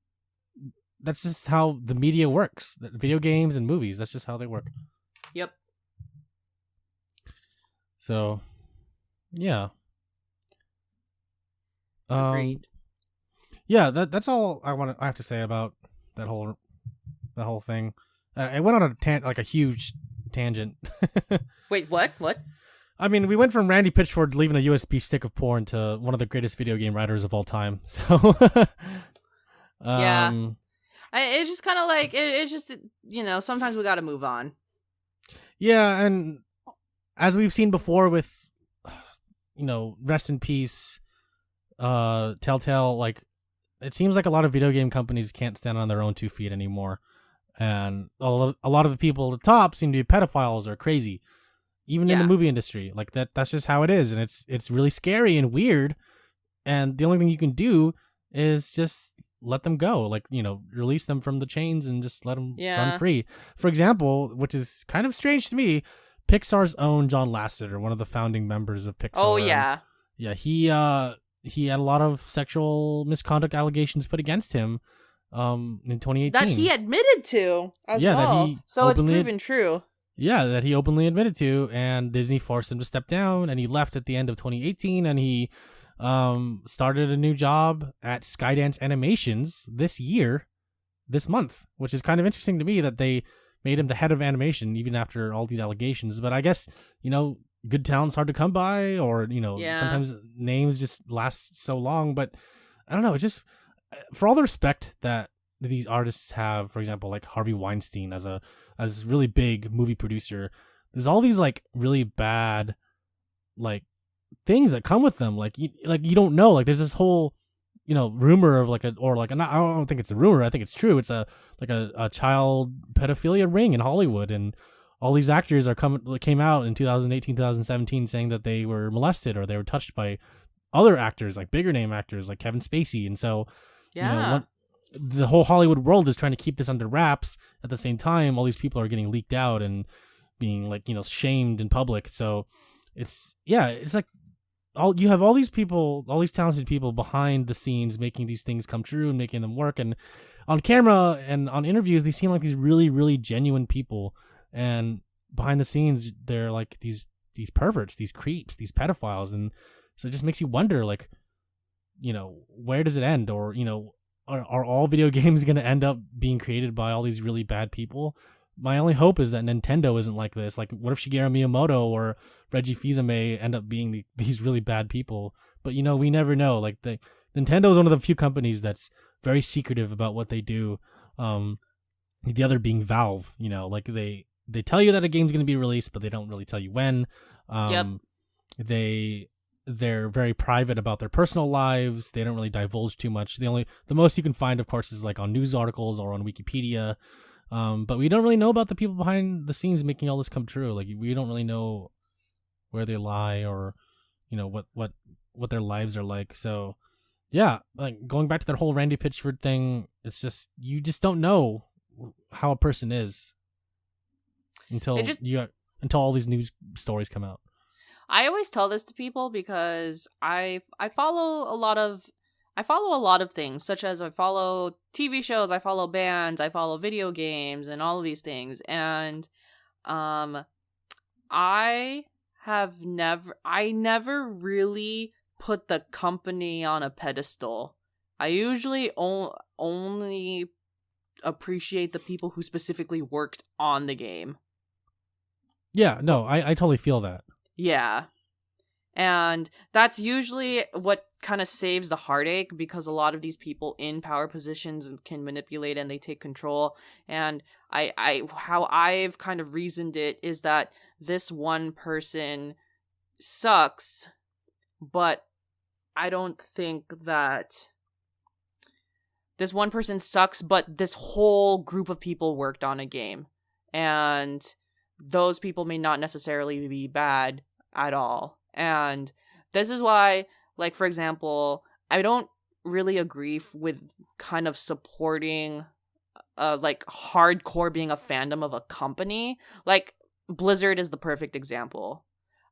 that's just how the media works. Video games and movies, that's just how they work. Yep. So, yeah. Agreed. Yeah, that's all I have to say about that whole thing. I went on a huge tangent. Wait, what? What? I mean, we went from Randy Pitchford leaving a USB stick of porn to one of the greatest video game writers of all time. So, yeah, it's just kind of like it's just, you know, sometimes we got to move on. Yeah, and as we've seen before with, you know, rest in peace, Telltale, like, it seems like a lot of video game companies can't stand on their own 2 feet anymore. And a lot of the people at the top seem to be pedophiles or crazy, even in the movie industry. Like, that's just how it is. And it's really scary and weird. And the only thing you can do is just let them go. Like, you know, release them from the chains and just let them run free. For example, which is kind of strange to me, Pixar's own John Lasseter, one of the founding members of Pixar. Oh, yeah. Yeah, he had a lot of sexual misconduct allegations put against him in 2018. That he admitted to as well. So it's proven true. Yeah, that he openly admitted to, and Disney forced him to step down, and he left at the end of 2018, and he started a new job at Skydance Animations this month, which is kind of interesting to me that they made him the head of animation even after all these allegations. But I guess, you know, good talent's hard to come by, or, you know, sometimes names just last so long. But I don't know, it just, for all the respect that these artists have, for example, like Harvey Weinstein as a really big movie producer, there's all these like really bad like things that come with them. Like you don't know, like there's this whole, you know, rumor of I don't think it's a rumor, I think it's true. It's a child pedophilia ring in Hollywood, and all these actors came out in 2018, 2017 saying that they were molested or they were touched by other actors, like bigger name actors like Kevin Spacey. And so, you know, the whole Hollywood world is trying to keep this under wraps. At the same time, all these people are getting leaked out and being, like, you know, shamed in public. So it's like you have all these people, all these talented people behind the scenes making these things come true and making them work. And on camera and on interviews, they seem like these really, really genuine people. And behind the scenes, they're like these perverts, these creeps, these pedophiles. And so it just makes you wonder, like, you know, where does it end? Or, you know, are all video games going to end up being created by all these really bad people? My only hope is that Nintendo isn't like this. Like, what if Shigeru Miyamoto or Reggie Fils-Aimé end up being these really bad people? But, you know, we never know. Like, Nintendo is one of the few companies that's very secretive about what they do. The other being Valve. You know, like they tell you that a game's going to be released, but they don't really tell you when. They're very private about their personal lives. They don't really divulge too much. The most you can find, of course, is like on news articles or on Wikipedia. But we don't really know about the people behind the scenes making all this come true. Like, we don't really know where they lie or, you know, what their lives are like. So yeah, like going back to that whole Randy Pitchford thing, it's just, you just don't know how a person is until all these news stories come out. I always tell this to people because I follow a lot of things, such as I follow TV shows, I follow bands, I follow video games, and all of these things. And I never really put the company on a pedestal. I usually only appreciate the people who specifically worked on the game. Yeah, no, I totally feel that. Yeah. And that's usually what kind of saves the heartache, because a lot of these people in power positions can manipulate and they take control. And how I've kind of reasoned it is that this one person sucks, but I don't think that this one person sucks, but this whole group of people worked on a game. And those people may not necessarily be bad at all. And this is why, like, for example, I don't really agree with kind of supporting, like, hardcore being a fandom of a company. Like, Blizzard is the perfect example.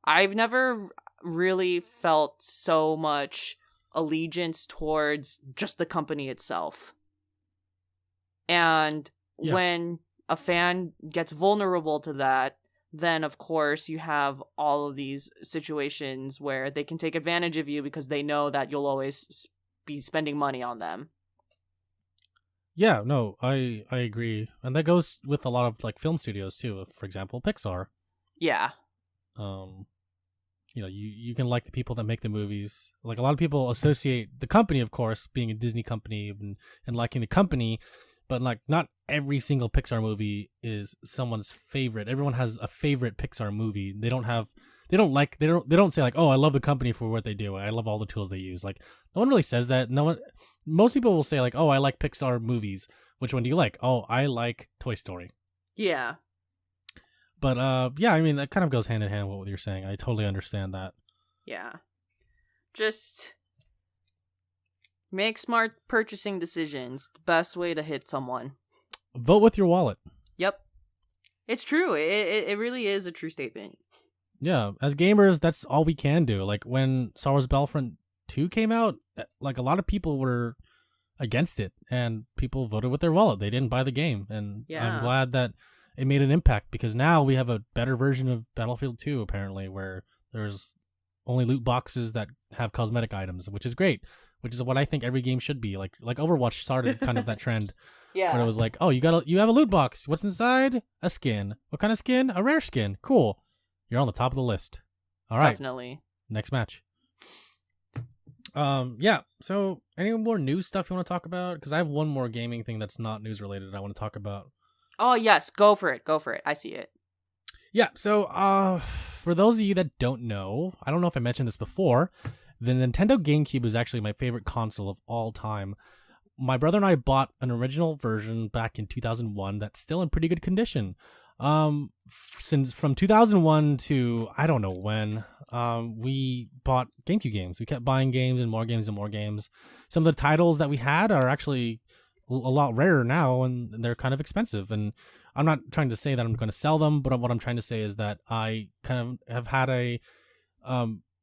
I've never really felt so much allegiance towards just the company itself. And when a fan gets vulnerable to that, then of course you have all of these situations where they can take advantage of you because they know that you'll always be spending money on them. Yeah, no, I agree. And that goes with a lot of like film studios too. For example, Pixar. Yeah. You know, you can like the people that make the movies. Like, a lot of people associate the company, of course, being a Disney company and liking the company, but like not every single Pixar movie is someone's favorite. Everyone has a favorite Pixar movie. They don't say like, "Oh, I love the company for what they do. I love all the tools they use." Like, no one really says that. Most people will say like, "Oh, I like Pixar movies. Which one do you like?" "Oh, I like Toy Story." Yeah. But yeah, I mean, that kind of goes hand in hand with what you're saying. I totally understand that. Yeah. Just make smart purchasing decisions. The best way to hit someone. Vote with your wallet. Yep. It's true. It really is a true statement. Yeah, as gamers, that's all we can do. Like, when Star Wars Battlefront 2 came out, like, a lot of people were against it, and people voted with their wallet. They didn't buy the game, and I'm glad that it made an impact, because now we have a better version of Battlefield 2, apparently, where there's only loot boxes that have cosmetic items, which is great, which is what I think every game should be. Like Overwatch started kind of that trend. Yeah. Where it was like, "Oh, you have a loot box. What's inside? A skin. What kind of skin? A rare skin. Cool. You're on the top of the list." All right. Definitely. Next match. Yeah. So, any more news stuff you want to talk about? Because I have one more gaming thing that's not news related I want to talk about. Oh, yes. Go for it. I see it. Yeah. So, for those of you that don't know, I don't know if I mentioned this before, the Nintendo GameCube is actually my favorite console of all time. My brother and I bought an original version back in 2001 that's still in pretty good condition. Since from 2001 to I don't know when, we bought GameCube games. We kept buying games and more games and more games. Some of the titles that we had are actually a lot rarer now, and they're kind of expensive. And I'm not trying to say that I'm going to sell them, but what I'm trying to say is that I kind of have had a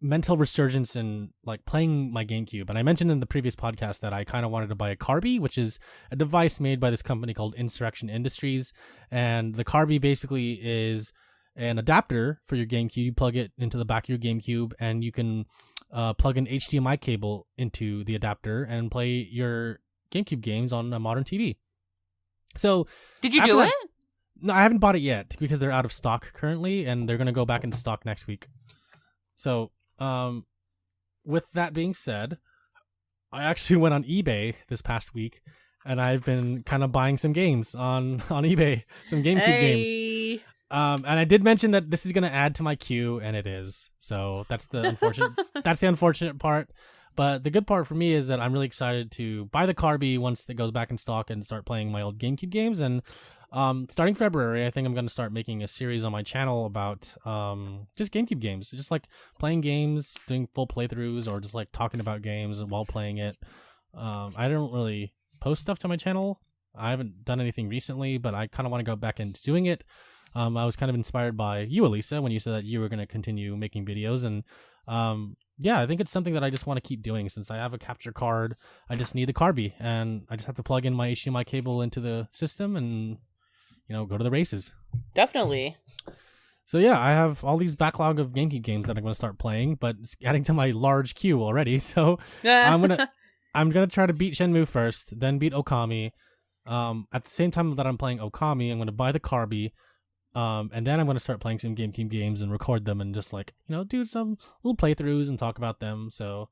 mental resurgence in like playing my GameCube. And I mentioned in the previous podcast that I kind of wanted to buy a Carby, which is a device made by this company called Insurrection Industries. And the Carby basically is an adapter for your GameCube. You plug it into the back of your GameCube, and you can plug an HDMI cable into the adapter and play your GameCube games on a modern TV. So, did you do it? No, I haven't bought it yet because they're out of stock currently, and they're going to go back into stock next week. So, with that being said, I actually went on eBay this past week, and I've been kind of buying some games on eBay, some GameCube games. And I did mention that this is going to add to my queue, and it is. So that's the unfortunate part. But the good part for me is that I'm really excited to buy the Carby once it goes back in stock and start playing my old GameCube games. And starting February, I think I'm going to start making a series on my channel about just GameCube games. Just like playing games, doing full playthroughs, or just like talking about games while playing it. I don't really post stuff to my channel. I haven't done anything recently, but I kind of want to go back into doing it. I was kind of inspired by you, Alyssa, when you said that you were going to continue making videos. And yeah, I think it's something that I just want to keep doing since I have a capture card. I just need the Carby, and I just have to plug in my HDMI cable into the system and, go to the races. Definitely. So yeah, I have all these backlog of GameCube games that I'm going to start playing, but it's adding to my large queue already. So I'm gonna try to beat Shenmue first, then beat Okami. At the same time that I'm playing Okami, I'm going to buy the Carby. And then I'm going to start playing some GameCube games and record them and just like, do some little playthroughs and talk about them. So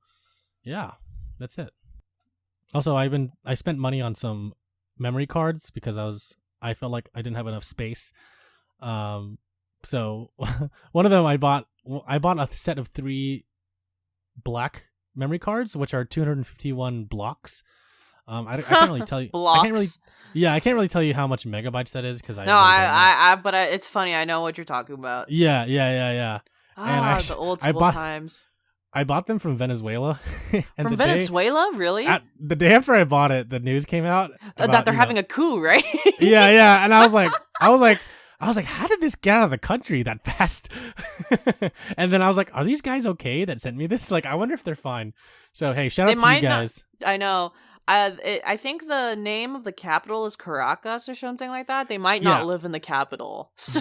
yeah, that's it. Also, I spent money on some memory cards because I felt like I didn't have enough space. So one of them I bought a set of 3 black memory cards, which are 251 blocks. I can't really tell you. Blocks. I can't really tell you how much megabytes that is because but it's funny. I know what you're talking about. Yeah. And the old school times. I bought them from Venezuela. And from Venezuela, really? The day after I bought it, the news came out that they're having a coup, right? yeah. And I was like, how did this get out of the country that fast? And then I was like, are these guys okay that sent me this? Like, I wonder if they're fine. So hey, shout out to you guys. I know. I think the name of the capital is Caracas or something like that. They might not live in the capital. So.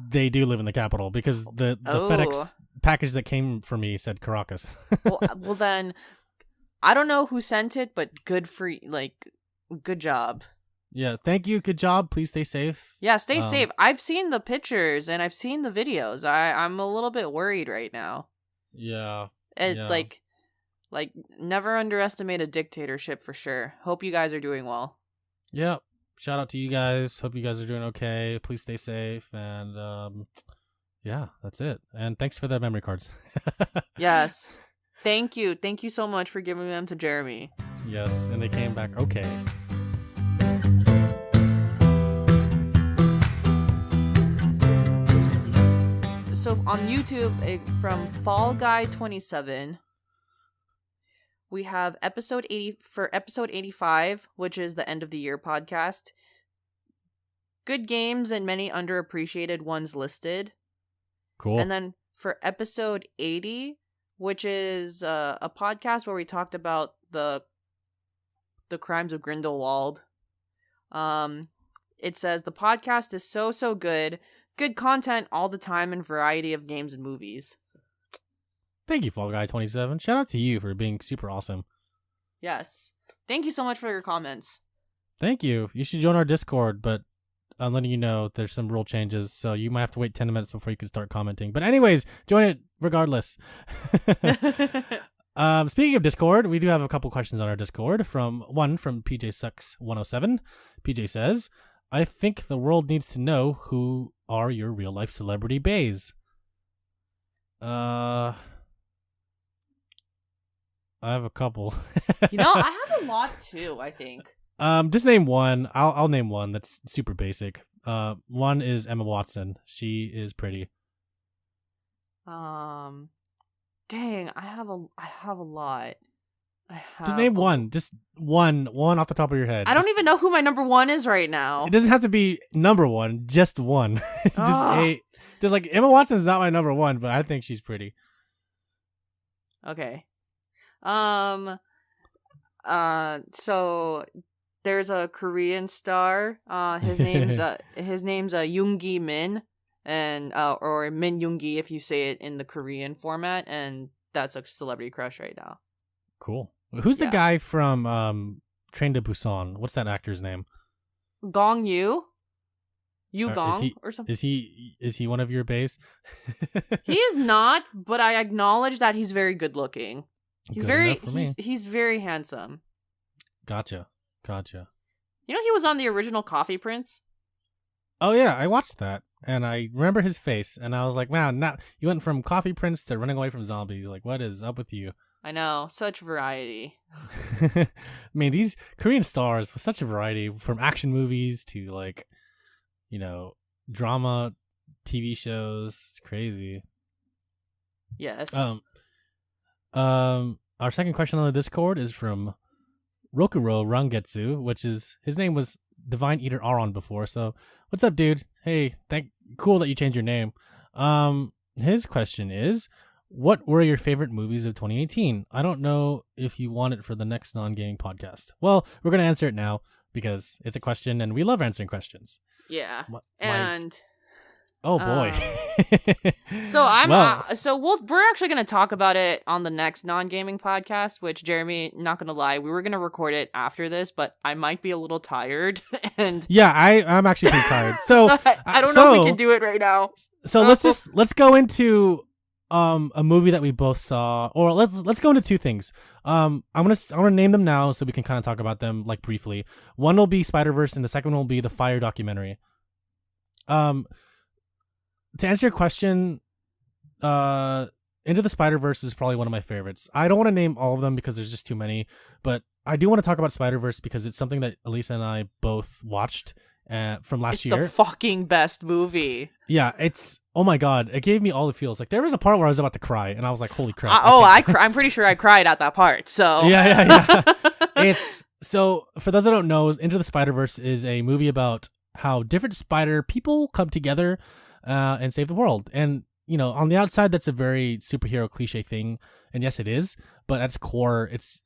They do live in the capital because the FedEx package that came for me said Caracas. well then, I don't know who sent it, but good job. Yeah, thank you. Good job. Please stay safe. Yeah, stay safe. I've seen the pictures and I've seen the videos. I'm a little bit worried right now. Yeah. Like, never underestimate a dictatorship for sure. Hope you guys are doing well. Yep. Shout out to you guys. Hope you guys are doing okay. Please stay safe. And yeah, that's it. And thanks for the memory cards. Yes. Thank you. Thank you so much for giving them to Jeremy. Yes. And they came back okay. So on YouTube, from Fall Guy 27, we have episode 85, which is the end of the year podcast. Good games and many underappreciated ones listed. Cool. And then for episode 80, which is a podcast where we talked about the crimes of Grindelwald. It says the podcast is so good. Good content all the time and variety of games and movies. Thank you, Fall Guy 27. Shout out to you for being super awesome. Yes. Thank you so much for your comments. Thank you. You should join our Discord, but I'm letting you know there's some rule changes, so you might have to wait 10 minutes before you can start commenting. But anyways, join it regardless. Speaking of Discord, we do have a couple questions on our Discord. From PJ Sucks 107. PJ says, I think the world needs to know who are your real life celebrity bays. I have a couple. I have a lot too, I think. Just name one. I'll name one that's super basic. One is Emma Watson. She is pretty. Dang, I have a lot. Just name one. Just one off the top of your head. I don't even know who my number one is right now. It doesn't have to be number one, just one. Just like Emma Watson's not my number one, but I think she's pretty. Okay. So there's a Korean star. His name's Yoongi Min, and or Min Yoongi if you say it in the Korean format, and that's a celebrity crush right now. Cool. Who's the guy from Train to Busan? What's that actor's name? Gong Yoo. Gong or something. Is he one of your bays? He is not, but I acknowledge that he's very good looking. He's he's very handsome. Gotcha. He was on the original Coffee Prince. Oh yeah, I watched that, and I remember his face, and I was like, "Wow, you went from Coffee Prince to Running Away from Zombie. Like, what is up with you?" I know, such variety. I mean, these Korean stars with such a variety, from action movies to like, drama, TV shows. It's crazy. Yes. Our second question on the Discord is from Rokuro Rangetsu, which is his name was Divine Eater Aron before. So, what's up, dude? Hey, cool that you changed your name. His question is, what were your favorite movies of 2018? I don't know if you want it for the next non-gaming podcast. Well, we're gonna answer it now because it's a question, and we love answering questions. Yeah, Oh boy. So we're actually going to talk about it on the next non-gaming podcast, which, Jeremy, not going to lie, we were going to record it after this, but I might be a little tired. And yeah, I'm actually pretty tired. So I don't know if we can do it right now. So let's go into a movie that we both saw, or let's go into two things. I'm gonna name them now so we can kind of talk about them like briefly. One will be Spider-Verse, and the second one will be the Fire documentary. To answer your question, Into the Spider-Verse is probably one of my favorites. I don't want to name all of them because there's just too many, but I do want to talk about Spider-Verse because it's something that Alyssa and I both watched from last year. It's the fucking best movie. Yeah, oh my god, it gave me all the feels. Like there was a part where I was about to cry, and I was like, "Holy crap!" I'm pretty sure I cried at that part. So yeah. So for those that don't know, Into the Spider-Verse is a movie about how different spider people come together and save the world. And on the outside, that's a very superhero cliche thing, and yes, it is. But at its core, it's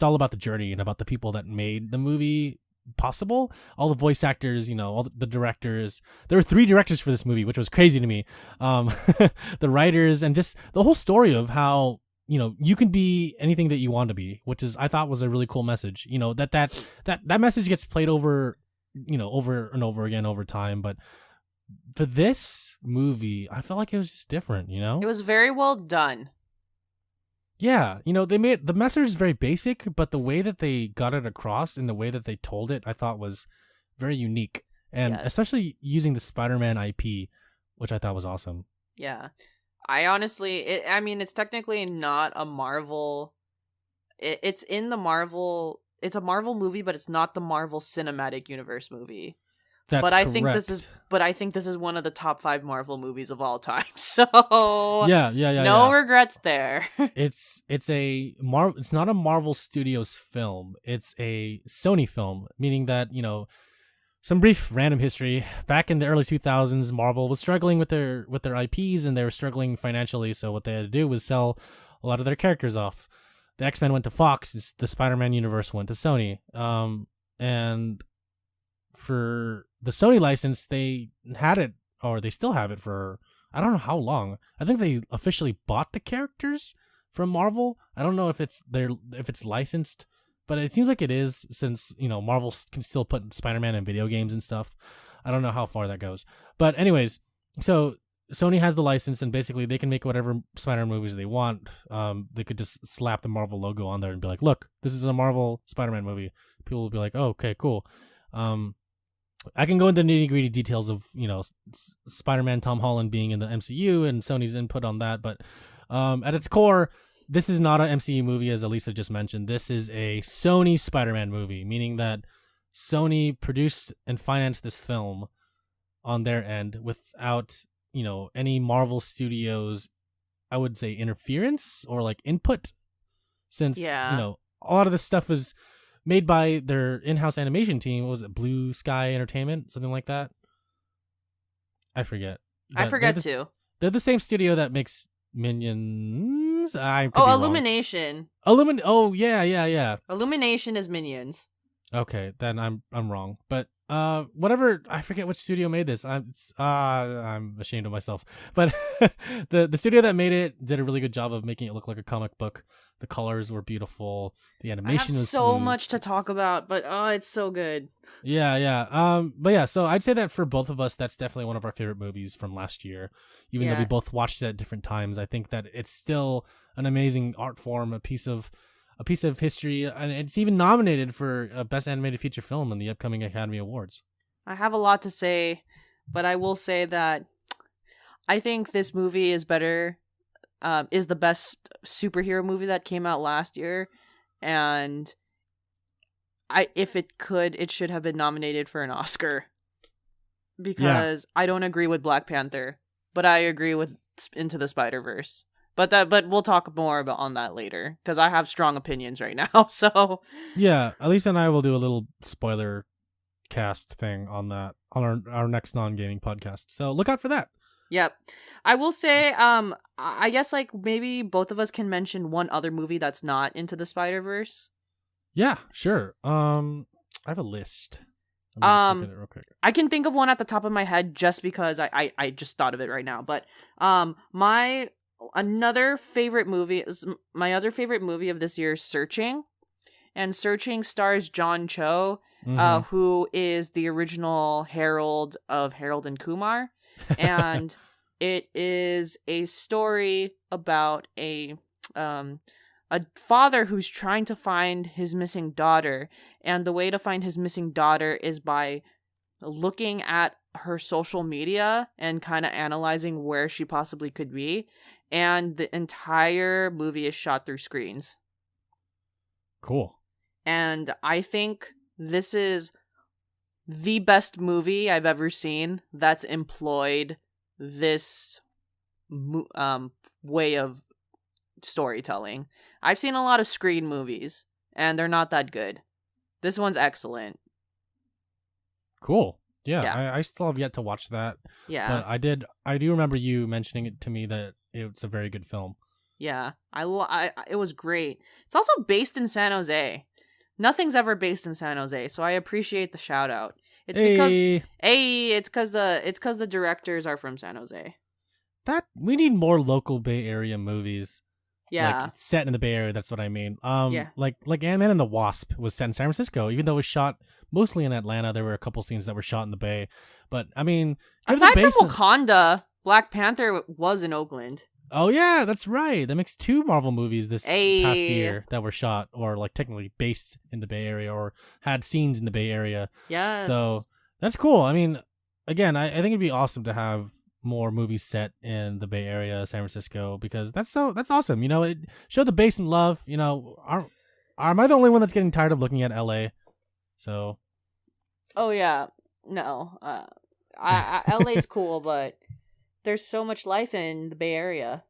all about the journey and about the people that made the movie possible. All the voice actors, all the directors. There were 3 directors for this movie, which was crazy to me. The writers, and just the whole story of how you can be anything that you want to be, which I thought was a really cool message. That message gets played over over and over again over time, but for this movie, I felt like it was just different. It was very well done. Yeah, they made the message is very basic, but the way that they got it across and the way that they told it, I thought was very unique, and especially using the Spider-Man IP, which I thought was awesome. Yeah, I honestly, it's technically not a Marvel. It's in the Marvel. It's a Marvel movie, but it's not the Marvel Cinematic Universe movie. That's I correct. think this is one of the top 5 Marvel movies of all time. So yeah. No regrets there. It's not a Marvel Studios film. It's a Sony film, meaning that some brief random history. Back in the early 2000s, Marvel was struggling with their IPs, and they were struggling financially. So what they had to do was sell a lot of their characters off. The X-Men went to Fox. The Spider-Man universe went to Sony. And for the Sony license, they had it, or they still have it for I don't know how long. I think they officially bought the characters from Marvel. I don't know if it's licensed, but it seems like it is, since Marvel can still put Spider-Man in video games and stuff. I don't know how far that goes, but anyways, so Sony has the license, and basically they can make whatever Spider-Man movies they want. They could just slap the Marvel logo on there and be like, "Look, this is a Marvel Spider-Man movie." People will be like, "Oh, okay, cool." I can go into the nitty-gritty details of Spider-Man Tom Holland being in the MCU and Sony's input on that, but at its core, this is not an MCU movie, as Alyssa just mentioned. This is a Sony Spider-Man movie, meaning that Sony produced and financed this film on their end without any Marvel Studios, I would say, interference or like input, since a lot of this stuff was made by their in-house animation team. What was it, Blue Sky Entertainment, something like that? I forget. I forget too. They're the same studio that makes Minions. Illumination. Oh yeah. Illumination is Minions. Okay, then I'm wrong. But whatever, I forget which studio made this. I'm ashamed of myself. But the studio that made it did a really good job of making it look like a comic book. The colors were beautiful. The animation was so smooth. much to talk about, but it's so good. Yeah. But yeah, so I'd say that for both of us, that's definitely one of our favorite movies from last year. Even though we both watched it at different times, I think that it's still an amazing art form, a piece of history, and it's even nominated for Best Animated Feature Film in the upcoming Academy Awards. I have a lot to say, but I will say that I think this movie is better. Is the best superhero movie that came out last year, and if it should have been nominated for an Oscar, because I don't agree with Black Panther, but I agree with Into the Spider-Verse. But we'll talk more on that later, because I have strong opinions right now. So yeah, Alyssa and I will do a little spoiler cast thing on that on our next non-gaming podcast. So look out for that. Yep. I will say, I guess like maybe both of us can mention one other movie that's not Into the Spider-Verse. Yeah, sure. I have a list. Let me just look at it real quick. I can think of one at the top of my head just because I just thought of it right now. But my other favorite movie of this year is Searching. And Searching stars John Cho, who is the original Harold of Harold and Kumar. And it is a story about a father who's trying to find his missing daughter. And the way to find his missing daughter is by looking at her social media and kind of analyzing where she possibly could be. And the entire movie is shot through screens. Cool. And I think this is the best movie I've ever seen that's employed this way of storytelling. I've seen a lot of screen movies, and they're not that good. This one's excellent. Cool. Yeah. I still have yet to watch that. Yeah. But I do remember you mentioning it to me that it's a very good film. Yeah. It was great. It's also based in San Jose. Nothing's ever based in San Jose, so I appreciate the shout out. It's because the directors are from San Jose. That we need more local Bay Area movies. Yeah. Like, set in the Bay Area, that's what I mean. Yeah. Like Ant-Man and the Wasp was set in San Francisco, even though it was shot mostly in Atlanta. There were a couple scenes that were shot in the Bay. But I mean, aside from Wakanda, Black Panther was in Oakland. Oh yeah, that's right. That makes 2 Marvel movies this past year that were shot or like technically based in the Bay Area or had scenes in the Bay Area. Yes. So that's cool. I mean, again, I think it'd be awesome to have more movies set in the Bay Area, San Francisco, because that's awesome. You know, it showed the Bay some love. You know, am I the only one that's getting tired of looking at LA? So. Oh yeah, no. LA's cool, but there's so much life in the Bay Area.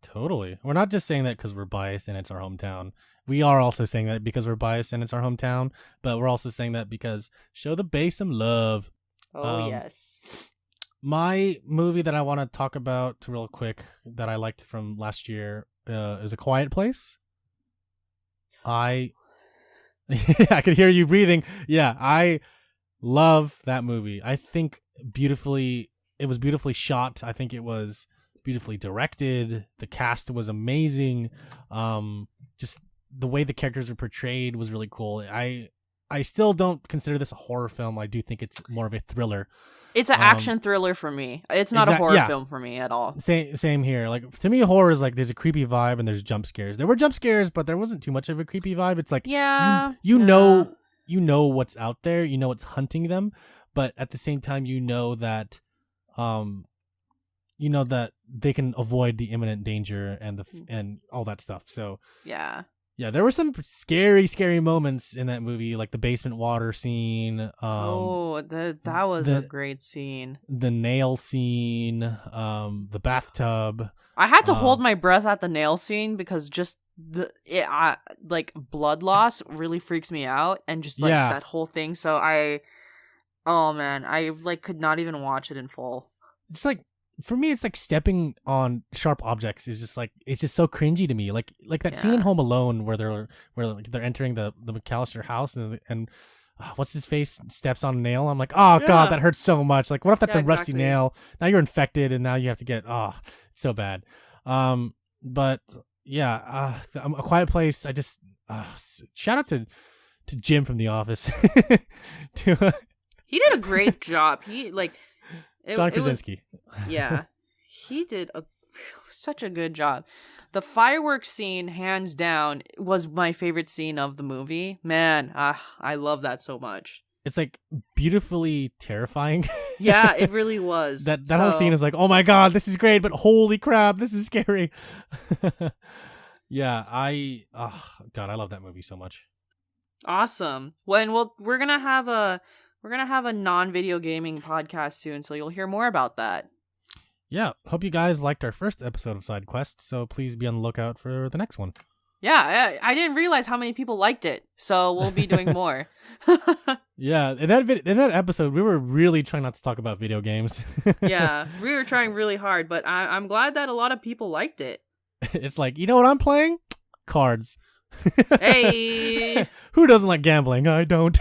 Totally. We're not just saying that because we're biased and it's our hometown. We are also saying that because we're biased and it's our hometown, but we're also saying that because show the Bay some love. Oh, yes. My movie that I want to talk about real quick that I liked from last year is A Quiet Place. I could hear you breathing. Yeah, I love that movie. I think it was beautifully shot. I think it was beautifully directed. The cast was amazing. Just the way the characters were portrayed was really cool. I still don't consider this a horror film. I do think it's more of a thriller. It's an action thriller for me. It's not a horror film for me at all. Same here. Like, to me, horror is like there's a creepy vibe and there's jump scares. There were jump scares, but there wasn't too much of a creepy vibe. It's like you know what's out there. You know what's hunting them, but at the same time, you know that they can avoid the imminent danger and all that stuff. So yeah, there were some scary moments in that movie, like the basement water scene. That was a great scene. The nail scene, the bathtub. I had to hold my breath at the nail scene because just like blood loss really freaks me out, and just like that whole thing. So I like could not even watch it in full. Just like, for me, it's like stepping on sharp objects is just like, it's just so cringy to me. Like that scene in Home Alone where they're entering the McAllister house and what's his face steps on a nail. I'm like, oh god, that hurts so much. Like, what if that's a rusty nail? Now you're infected and now you have to get so bad. But yeah, A Quiet Place. I just shout out to Jim from The Office. He did a great job. John Krasinski. He did such a good job. The fireworks scene, hands down, was my favorite scene of the movie. Man, I love that so much. It's like beautifully terrifying. Yeah, it really was. That whole scene is like, oh my god, this is great, but holy crap, this is scary. Yeah, I love that movie so much. Awesome. We're gonna have a non-video gaming podcast soon, so you'll hear more about that. Yeah, hope you guys liked our first episode of Side Quest, so please be on the lookout for the next one. Yeah, I didn't realize how many people liked it, so we'll be doing more. Yeah, in that episode, we were really trying not to talk about video games. Yeah, we were trying really hard, but I'm glad that a lot of people liked it. It's like, you know what I'm playing? Cards. Hey! Who doesn't like gambling? I don't.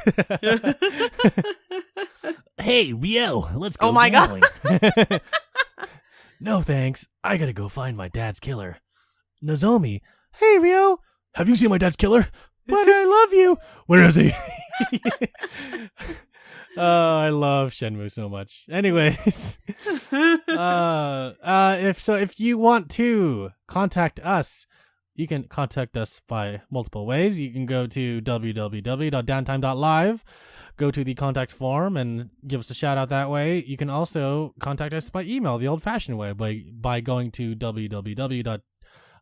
Hey, Rio, let's go. Oh my gambling. No thanks. I gotta go find my dad's killer. Nozomi. Hey, Rio. Have you seen my dad's killer? But I love you. Where is he? Oh, I love Shenmue so much. Anyways, if you want to contact us, you can contact us by multiple ways. You can go to www.downtime.live, go to the contact form, and give us a shout out that way. You can also contact us by email, the old-fashioned way, by going to www.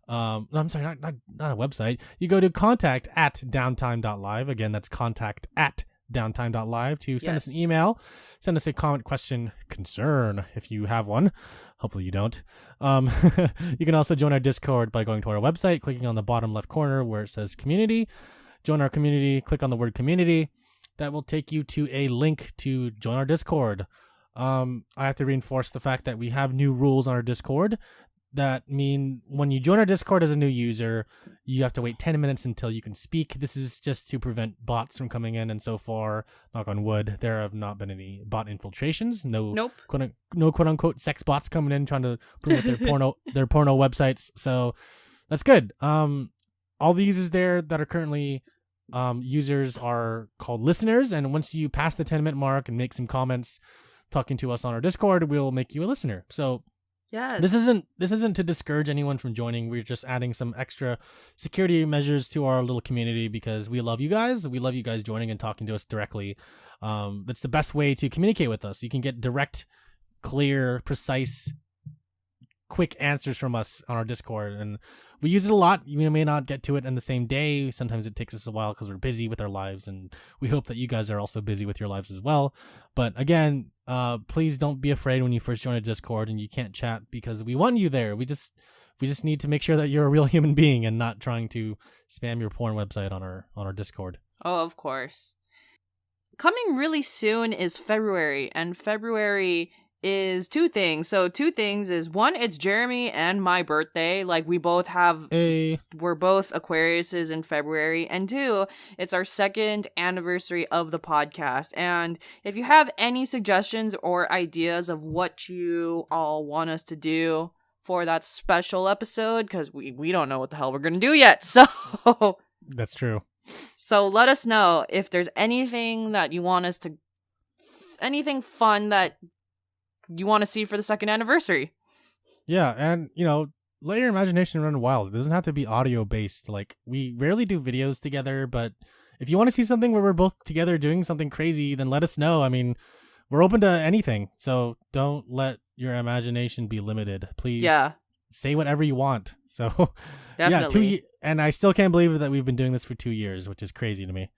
I'm sorry, not a website. You go to contact@downtime.live. Again, that's contact@downtime.live to send us an email, send us a comment, question, concern if you have one. Hopefully you don't. You can also join our Discord by going to our website, clicking on the bottom left corner where it says community. Join our community, click on the word community. That will take you to a link to join our Discord. I have to reinforce the fact that we have new rules on our Discord that mean when you join our Discord as a new user, you have to wait 10 minutes until you can speak. This is just to prevent bots from coming in, and so far, knock on wood, there have not been any bot infiltrations. No quote unquote sex bots coming in trying to promote their porno websites. So that's good. All the users there that are currently users are called listeners, and once you pass the 10-minute mark and make some comments talking to us on our Discord, we'll make you a listener. So yes. This isn't to discourage anyone from joining. We're just adding some extra security measures to our little community because we love you guys. We love you guys joining and talking to us directly. That's the best way to communicate with us. You can get direct, clear, precise, quick answers from us on our Discord, and we use it a lot. You may not get to it in the same day. Sometimes it takes us a while because we're busy with our lives, and we hope that you guys are also busy with your lives as well. But again, please don't be afraid when you first join a Discord and you can't chat, because we want you there. We just need to make sure that you're a real human being and not trying to spam your porn website on our Discord. Oh, of course. Coming really soon is February, and February is two things. So two things is, one, it's Jeremy and my birthday. Like, we're both Aquariuses in February. And two, it's our second anniversary of the podcast. And if you have any suggestions or ideas of what you all want us to do for that special episode, because we don't know what the hell we're gonna do yet. So that's true. So let us know if there's anything that you want us to, anything fun that you want to see for the second anniversary. Yeah, and let your imagination run wild. It doesn't have to be audio based. Like, we rarely do videos together, but if you want to see something where we're both together doing something crazy, then let us know. I mean, we're open to anything, so don't let your imagination be limited. Please say whatever you want. So definitely. And I still can't believe that we've been doing this for 2 years, which is crazy to me.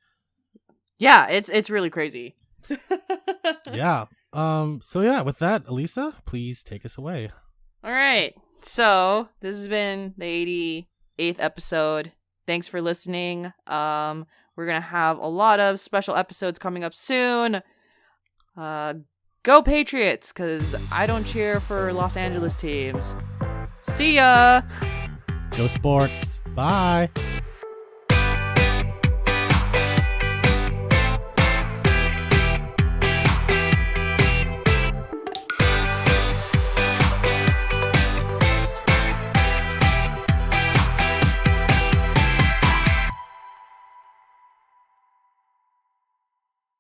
Yeah, it's really crazy. Yeah. So yeah, with that, Alyssa, please take us away. All right. So this has been the 88th episode. Thanks for listening. We're gonna have a lot of special episodes coming up soon. Go Patriots, because I don't cheer for Los Angeles teams. See ya. Go Sports. Bye.